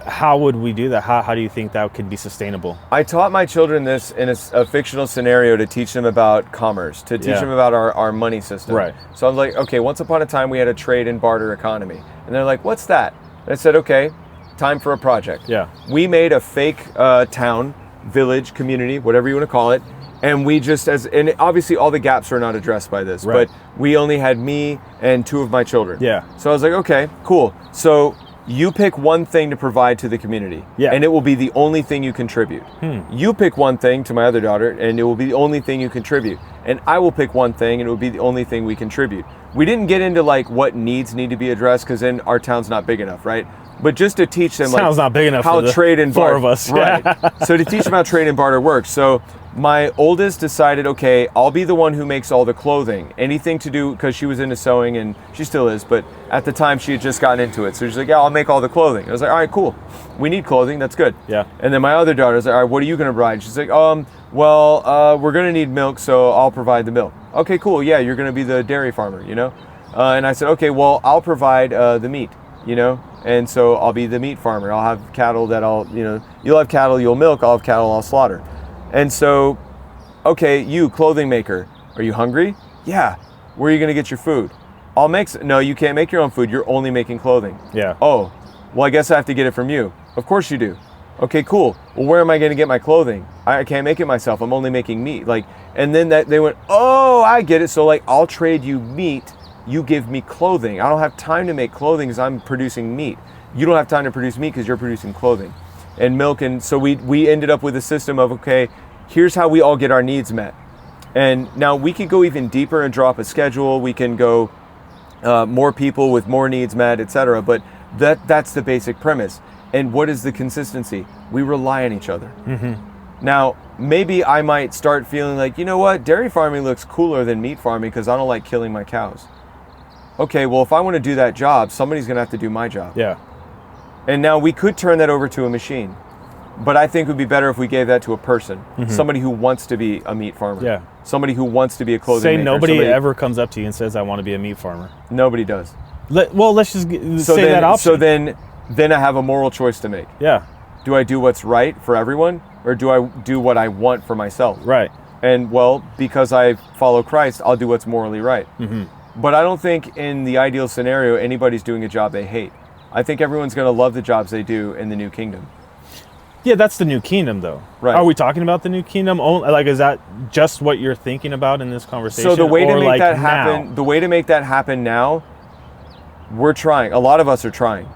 how would we do that? How do you think that could be sustainable? I taught my children this in a fictional scenario to teach them about commerce, to teach them about our money system. Right. So I was like, okay, once upon a time we had a trade and barter economy. And they're like, what's that? And I said, okay, time for a project. Yeah. We made a fake town, village, community, whatever you want to call it. And we just, and obviously all the gaps are not addressed by this, Right. but we only had me and 2 of my children. Yeah. So I was like, okay, cool. So you pick one thing to provide to the community, and it will be the only thing you contribute. You pick one thing to my other daughter, and it will be the only thing you contribute. And I will pick one thing, and it will be the only thing we contribute. We didn't get into like what needs need to be addressed, because then our town's not big enough, right? But just to teach them Town's not big enough how for the trade and 4 barter, of us. right? So to teach them how trade and barter works. So my oldest decided, okay, I'll be the one who makes all the clothing. Anything to do, because she was into sewing, and she still is, but at the time she had just gotten into it. So she's like, yeah, I'll make all the clothing. I was like, all right, cool. We need clothing, that's good. Yeah. And then my other daughter's like, all right, what are you gonna provide? She's like, we're gonna need milk, so I'll provide the milk. Okay, cool, yeah, you're gonna be the dairy farmer, And I said, okay, well, I'll provide the meat, And so I'll be the meat farmer. I'll have cattle that you'll have cattle, you'll milk, I'll have cattle, I'll slaughter. And so, okay, you, clothing maker, are you hungry? Yeah. Where are you gonna get your food? No, you can't make your own food, you're only making clothing. Yeah. Oh, well, I guess I have to get it from you. Of course you do. Okay, cool. Well, where am I gonna get my clothing? I can't make it myself, I'm only making meat. And then they went, oh, I get it. So I'll trade you meat, you give me clothing. I don't have time to make clothing because I'm producing meat. You don't have time to produce meat because you're producing clothing and milk. And so we ended up with a system of, okay, here's how we all get our needs met. And now we could go even deeper and draw up a schedule. We can go more people with more needs met, etc. But that's the basic premise. And what is the consistency? We rely on each other. Now, maybe I might start feeling like, you know what, dairy farming looks cooler than meat farming because I don't like killing my cows. Okay, well, if I want to do that job, somebody's going to have to do my job. Yeah. And now we could turn that over to a machine. But I think it would be better if we gave that to a person, somebody who wants to be a meat farmer. Yeah. Somebody who wants to be a clothing maker. Nobody ever comes up to you and says, I want to be a meat farmer. Nobody does. Let's just say that option. So then I have a moral choice to make. Yeah. Do I do what's right for everyone, or do I do what I want for myself? Right. And well, because I follow Christ, I'll do what's morally right. But I don't think in the ideal scenario, anybody's doing a job they hate. I think everyone's going to love the jobs they do in the new kingdom. Yeah, that's the new kingdom, though. Right. Are we talking about the new kingdom? Like, is that just what you're thinking about in this conversation? So the way to make like that happen, now, we're trying. A lot of us are trying.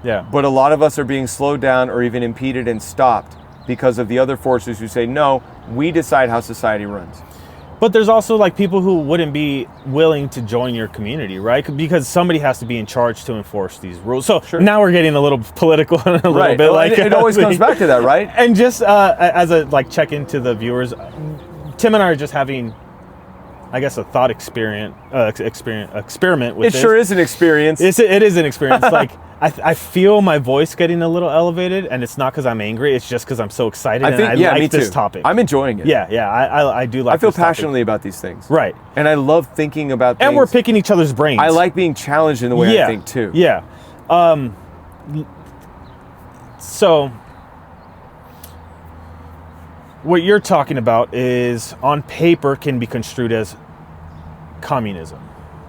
Yeah. But a lot of us are being slowed down or even impeded and stopped because of the other forces who say, no, we decide how society runs. But there's also like people who wouldn't be willing to join your community, right? Because somebody has to be in charge to enforce these rules. So now we're getting a little political and a little bit like it always comes back to that, right? And just as a like check into the viewers, Tim and I are just having, I guess, a thought experiment with it. this. Sure is an experience. It is an experience. Like I feel my voice getting a little elevated, and it's not because I'm angry. It's just because I'm so excited and I like this topic. I'm enjoying it. Yeah, I do like. I feel this topic. passionately about these things. Right. And I love thinking about things. And we're picking each other's brains. I like being challenged in the way I think too. Yeah. So what you're talking about is on paper can be construed as communism.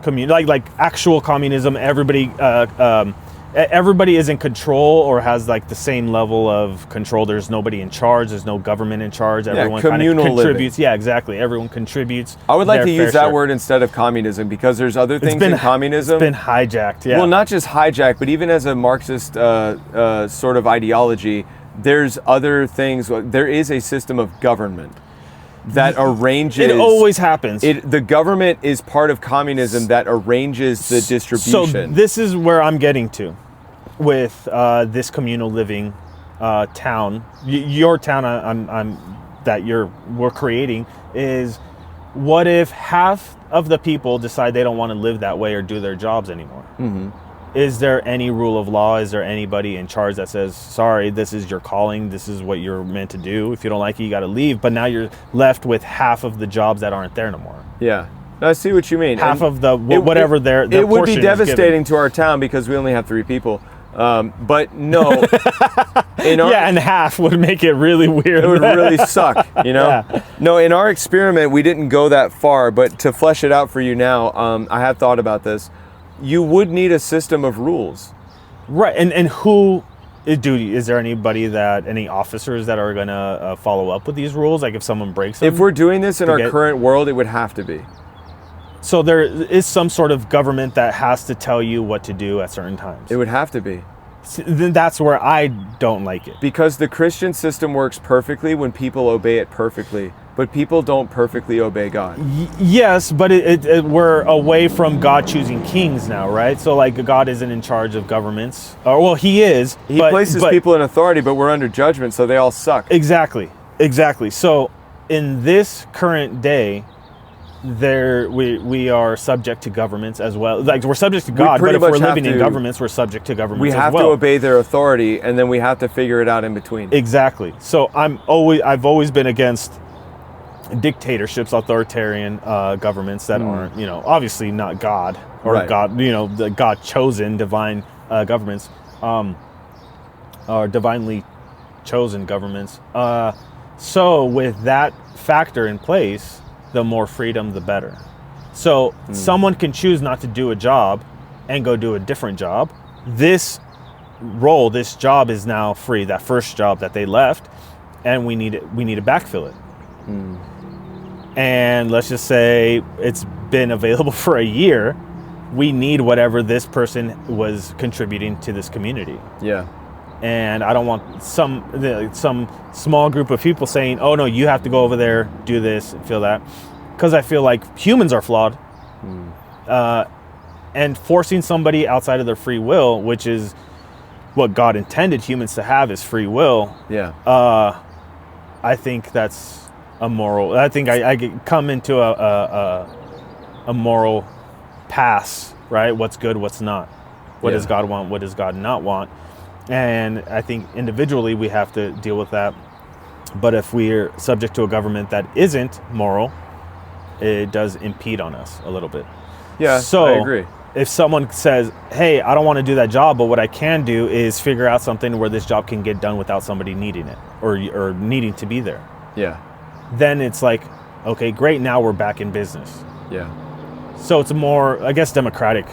Like actual communism. Everybody is in control or has like the same level of control. There's nobody in charge. There's no government in charge. Everyone kind of contributes. Living. Yeah, exactly. Everyone contributes. I would like to use that word instead of communism because there's other things in communism. It's been hijacked. Yeah. Well, not just hijacked, but even as a Marxist sort of ideology, there's other things. There is a system of government that arranges. It always happens. The government is part of communism that arranges the distribution. So this is where I'm getting to with this communal living town. Your town we're creating is, what if half of the people decide they don't want to live that way or do their jobs anymore? Is there any rule of law? Is there anybody in charge that says, sorry, this is your calling, this is what you're meant to do, if you don't like it, you got to leave? But now you're left with half of the jobs that aren't there no more. Yeah. I see what you mean. Half of the whatever their it would be portion devastating to our town because we only have 3 people. But no, and half would make it really weird. It would really suck, you know? Yeah. No, in our experiment, we didn't go that far, but to flesh it out for you now, I have thought about this. You would need a system of rules. Right, and who, is there any officers that are gonna follow up with these rules? Like if someone breaks them? If we're doing this in our current world, it would have to be. So there is some sort of government that has to tell you what to do at certain times. It would have to be. Then that's where I don't like it. Because the Christian system works perfectly when people obey it perfectly, but people don't perfectly obey God. Yes, but we're away from God choosing kings now, right? So like God isn't in charge of governments. Well, he is. He places people in authority, but we're under judgment, so they all suck. Exactly. So in this current day, we are subject to governments as well. Like we're subject to God, but if we're living in governments, we're subject to governments as well. We have to obey their authority, and then we have to figure it out in between. Exactly. So I've always been against dictatorships, authoritarian governments that aren't, obviously not God or God, the God chosen divine governments, or divinely chosen governments. So with that factor in place, the more freedom, the better. So someone can choose not to do a job and go do a different job. This job is now free, that first job that they left, and we need to backfill it. And let's just say it's been available for a year. We need whatever this person was contributing to this community. Yeah. And I don't want some small group of people saying, oh no, you have to go over there, do this, and feel that. Because I feel like humans are flawed. and forcing somebody outside of their free will, which is what God intended humans to have, is free will. Yeah. I think that's immoral. I think I come into a moral pass, right? What's good, what's not. What does God want? What does God not want? And I think individually we have to deal with that. But if we're subject to a government that isn't moral, it does impede on us a little bit. Yeah, so I agree. If someone says, hey, I don't want to do that job, but what I can do is figure out something where this job can get done without somebody needing it or needing to be there. Yeah. Then it's like, okay, great. Now we're back in business. Yeah. So it's more, I guess, democratic.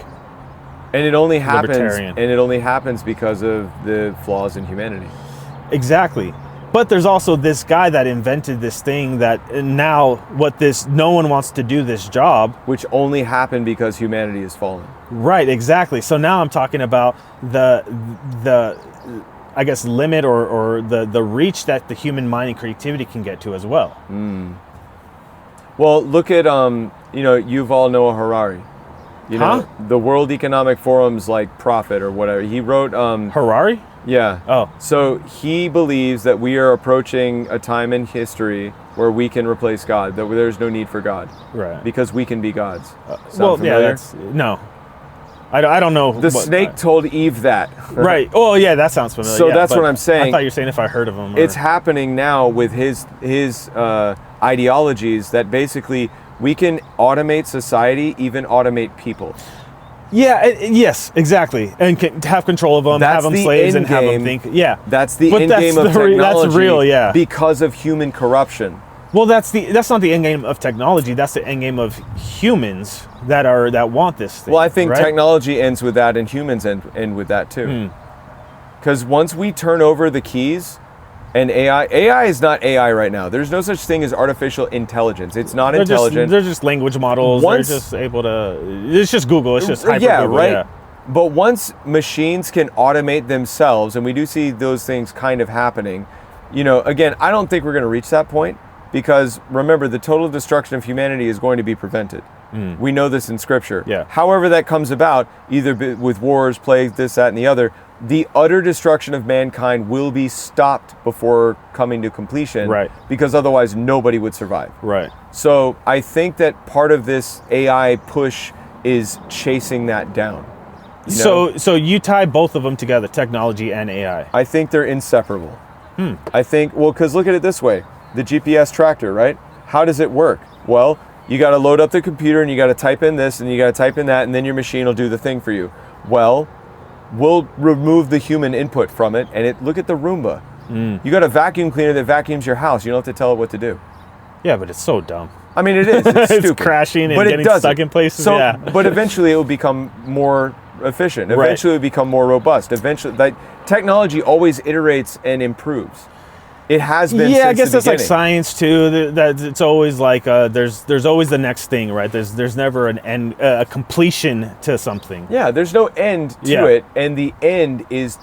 And it only happens. Libertarian. And it only happens because of the flaws in humanity. Exactly. But there's also this guy that invented this thing that now no one wants to do this job. Which only happened because humanity has fallen. Right, exactly. So now I'm talking about the I guess limit or the reach that the human mind and creativity can get to as well. Well, look at Yuval Noah Harari. You know, the World Economic Forum's like prophet or whatever. He wrote Harari? Yeah. Oh. So he believes that we are approaching a time in history where we can replace God, that there's no need for God. Right. Because we can be gods. Well, yeah, no. I don't know. The snake told Eve that. Right. Oh, yeah, that sounds familiar. So yeah, that's what I'm saying. I thought you were saying if I heard of him. It's happening now with his ideologies that basically we can automate society, even automate people. Yeah, yes, exactly. And have control of them, have them slaves, and have them think. Yeah. That's the end game of technology. That's real, yeah. Because of human corruption. Well, that's not the end game of technology. That's the end game of humans that want this thing. Well, I think right? technology ends with that, and humans end with that too. Because once we turn over the keys, and AI is not AI right now. There's no such thing as artificial intelligence. It's not intelligent. They're just language models. They're just able to. It's just Google. It's just hyper Google. Right. Yeah. But once machines can automate themselves, and we do see those things kind of happening, again, I don't think we're going to reach that point because remember, the total destruction of humanity is going to be prevented. We know this in Scripture. Yeah. However that comes about, either with wars, plagues, this, that, and the other, the utter destruction of mankind will be stopped before coming to completion. Right. Because otherwise nobody would survive. Right. So I think that part of this AI push is chasing that down. So you tie both of them together, technology and AI. I think they're inseparable. I think, because look at it this way. The GPS tractor, right? How does it work? Well, you got to load up the computer and you got to type in this and you got to type in that and then your machine will do the thing for you. Well, we'll remove the human input from it and look at the Roomba. You got a vacuum cleaner that vacuums your house. You don't have to tell it what to do. Yeah, but it's so dumb. I mean, it is. It's stupid. It's crashing and getting stuck in places. So, yeah. But eventually it will become more efficient. Eventually it will become more robust. Eventually, technology always iterates and improves. It has been. Yeah, since I guess the that's like beginning. science too. That it's always like there's always the next thing, right? There's never an end, a completion to something. Yeah, there's no end to it, and the end is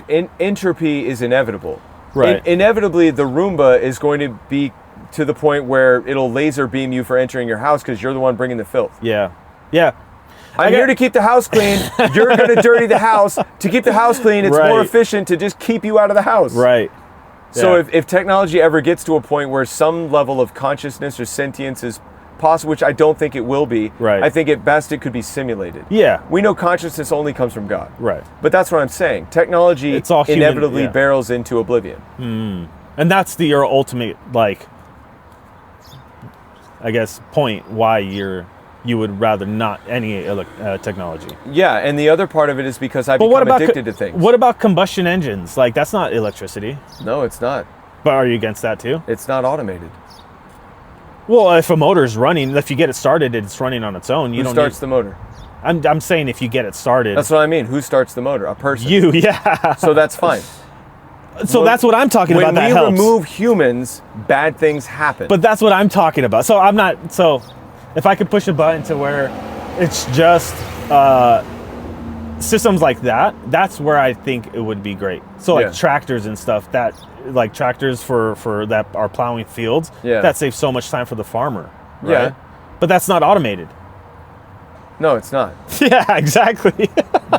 entropy is inevitable. Right. Inevitably, the Roomba is going to be to the point where it'll laser beam you for entering your house because you're the one bringing the filth. Yeah. Yeah. I'm here to keep the house clean. You're going to dirty the house. To keep the house clean, it's more efficient to just keep you out of the house. Right. So if technology ever gets to a point where some level of consciousness or sentience is possible, which I don't think it will be, I think at best it could be simulated. Yeah. We know consciousness only comes from God. Right. But that's what I'm saying. Technology It's all human, inevitably barrels into oblivion. And that's your ultimate, I guess, point why you would rather not any technology. Yeah, and the other part of it is because I become addicted to things. What about combustion engines? That's not electricity. No, it's not. But are you against that too? It's not automated. Well, if a motor's running, if you get it started, it's running on its own. Who starts the motor? I'm saying if you get it started. That's what I mean. Who starts the motor? A person. You, yeah. So that's fine. So that's what I'm talking about. That helps. When we remove humans, bad things happen. But that's what I'm talking about. So I'm not. So if I could push a button to where it's just systems like that, that's where I think it would be great. So tractors and stuff tractors for that are plowing fields. Yeah. That saves so much time for the farmer. Right? Yeah. But that's not automated. No, it's not. Yeah, exactly.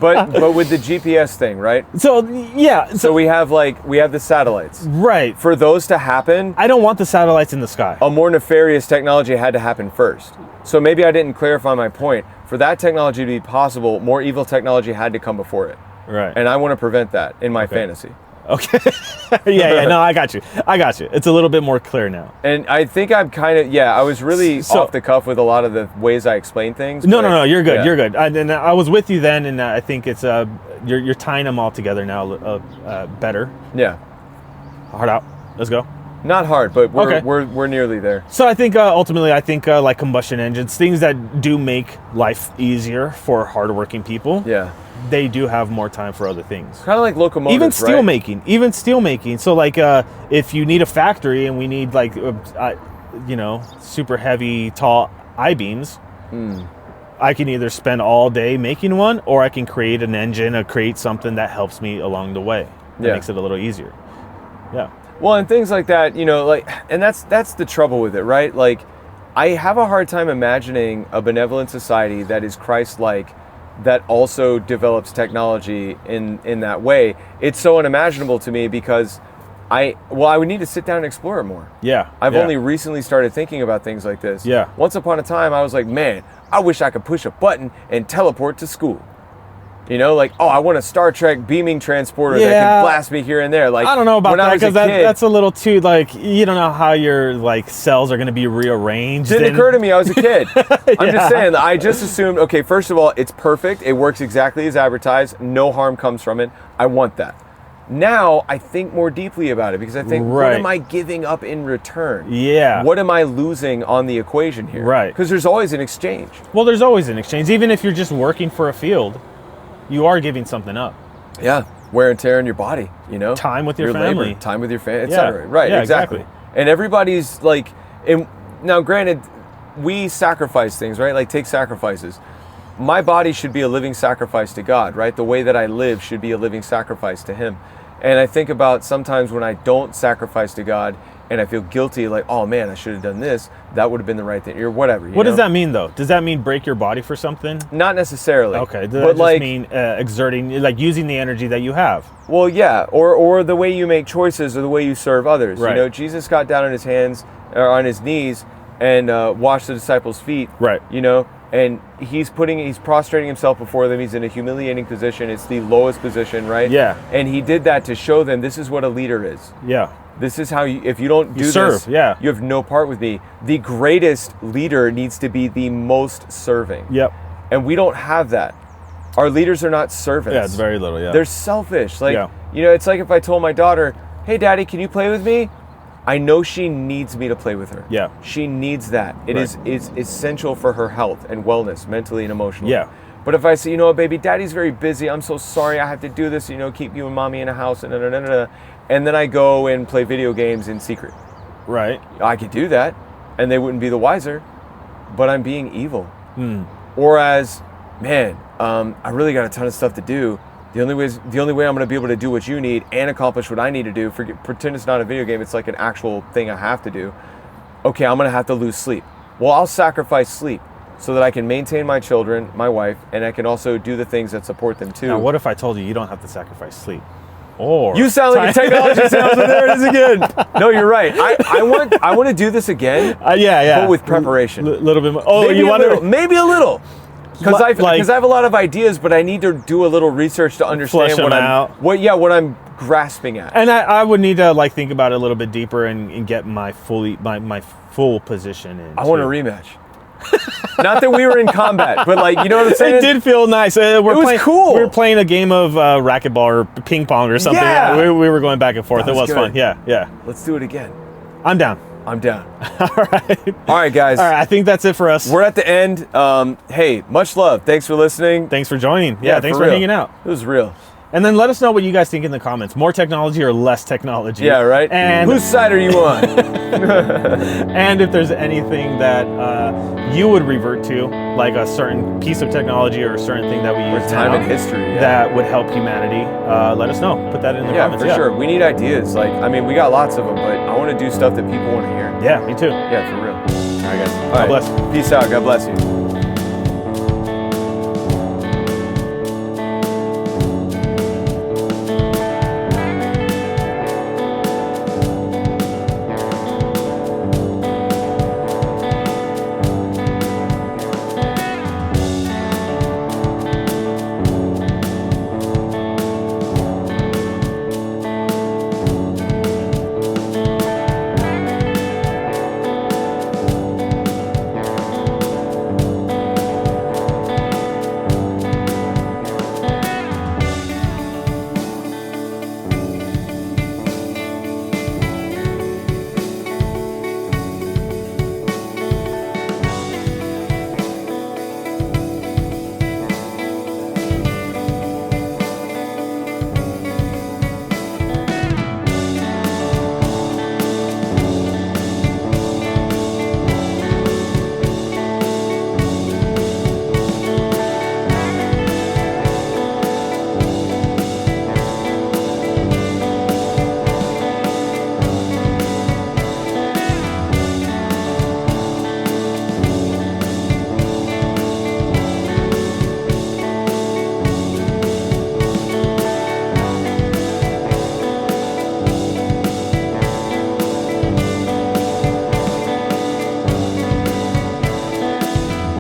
But with the GPS thing, right? So yeah, So we have the satellites. right. For those to happen, I don't want the satellites in the sky. a more nefarious technology had to happen first. So maybe I didn't clarify my point. For that technology to be possible, more evil technology had to come before it. Right. And I want to prevent that in my fantasy. Okay. yeah. No, I got you. It's a little bit more clear now. And I think I'm kind of, I was really off the cuff with a lot of the ways I explain things. No, you're good. Yeah. You're good. And I was with you then, and I think it's you're tying them all together now better. Yeah. Hard out. Let's go. Not hard, but Okay. we're nearly there. So I think ultimately, like combustion engines, things that do make life easier for hardworking people. Yeah. They do have more time for other things. Kind of like locomotives, Even steel right? making. So like, if you need a factory and we need like, super heavy, tall I-beams, I can either spend all day making one, or I can create an engine or create something that helps me along the way. That makes it a little easier. Yeah. Well, and things like that, and that's the trouble with it, right? Like, I have a hard time imagining a benevolent society that is Christ-like, that also develops technology in that way. It's so unimaginable to me because I would need to sit down and explore it more. Yeah. I've only recently started thinking about things like this. Yeah. Once upon a time, I was like, man, I wish I could push a button and teleport to school. I want a Star Trek beaming transporter that can blast me here and there. Like, I don't know about when that, because that's a little too, like, you don't know how your like cells are going to be rearranged. Didn't occur to me. I was a kid. I'm just saying. I just assumed. Okay, first of all, it's perfect. It works exactly as advertised. No harm comes from it. I want that. Now I think more deeply about it because I think, what am I giving up in return? Yeah. What am I losing on the equation here? Right. Because there's always an exchange. Well, there's always an exchange. Even if you're just working for a field, you are giving something up. Yeah. Wear and tear on your body. Time with your family. Labor, time with your family, etc. Right. Yeah, exactly. And everybody's like, now granted, we sacrifice things, right? Like, take sacrifices. My body should be a living sacrifice to God, right? The way that I live should be a living sacrifice to Him. And I think about sometimes when I don't sacrifice to God and I feel guilty, like, oh man, I should have done this. That would have been the right thing, or whatever. What does that mean, though? Does that mean break your body for something? Not necessarily. Okay. Does that just mean exerting, like using the energy that you have? Well, yeah, or the way you make choices, or the way you serve others. Right. Jesus got down on his hands or on his knees and washed the disciples' feet. Right. And he's prostrating himself before them. He's in a humiliating position. It's the lowest position, right? Yeah. And he did that to show them this is what a leader is. Yeah. This is how if you don't do serve, this, you have no part with me. The greatest leader needs to be the most serving. Yep. And we don't have that. Our leaders are not servants. Yeah, it's very little, yeah. They're selfish. Like, it's like if I told my daughter, hey, Daddy, can you play with me? I know she needs me to play with her. Yeah. She needs that. It's essential for her health and wellness, mentally and emotionally. Yeah. But if I say, baby, Daddy's very busy. I'm so sorry. I have to do this, keep you and Mommy in a house, and then I go and play video games in secret. Right. I could do that, and they wouldn't be the wiser, but I'm being evil. Hmm. Or as, man, I really got a ton of stuff to do. The only way I'm going to be able to do what you need and accomplish what I need to do, pretend it's not a video game, it's like an actual thing I have to do. Okay, I'm going to have to lose sleep. Well, I'll sacrifice sleep so that I can maintain my children, my wife, and I can also do the things that support them too. Now, what if I told you you don't have to sacrifice sleep? Or you sound like a technology salesman. There it is again. No, you're right. I want to do this again. Yeah. But with prepreration. A little bit more. Oh, maybe you want to? Maybe a little. Because I have a lot of ideas, but I need to do a little research to understand what I'm grasping at. And I would need to think about it a little bit deeper and get my full position in. I want a rematch. Not that we were in combat, but you know what I'm saying? It did feel nice. It was cool. We were playing a game of racquetball or ping pong or something. Yeah. We were going back and forth. It was good. fun. Yeah. Let's do it again. I'm down. All right. All right, guys. All right, I think that's it for us. We're at the end. Hey, much love. Thanks for listening. Thanks for joining. Yeah, thanks for hanging out. It was real. And then let us know what you guys think in the comments. More technology or less technology? Yeah, right? And whose side are you on? And if there's anything that you would revert to, like a certain piece of technology or a certain thing that we use time now in history that would help humanity, let us know. Put that in the comments. For sure. We need ideas. We got lots of them, but I want to do stuff that people want to hear. Yeah, me too. Yeah, for real. All right, guys. All God right. bless. Peace out. God bless you.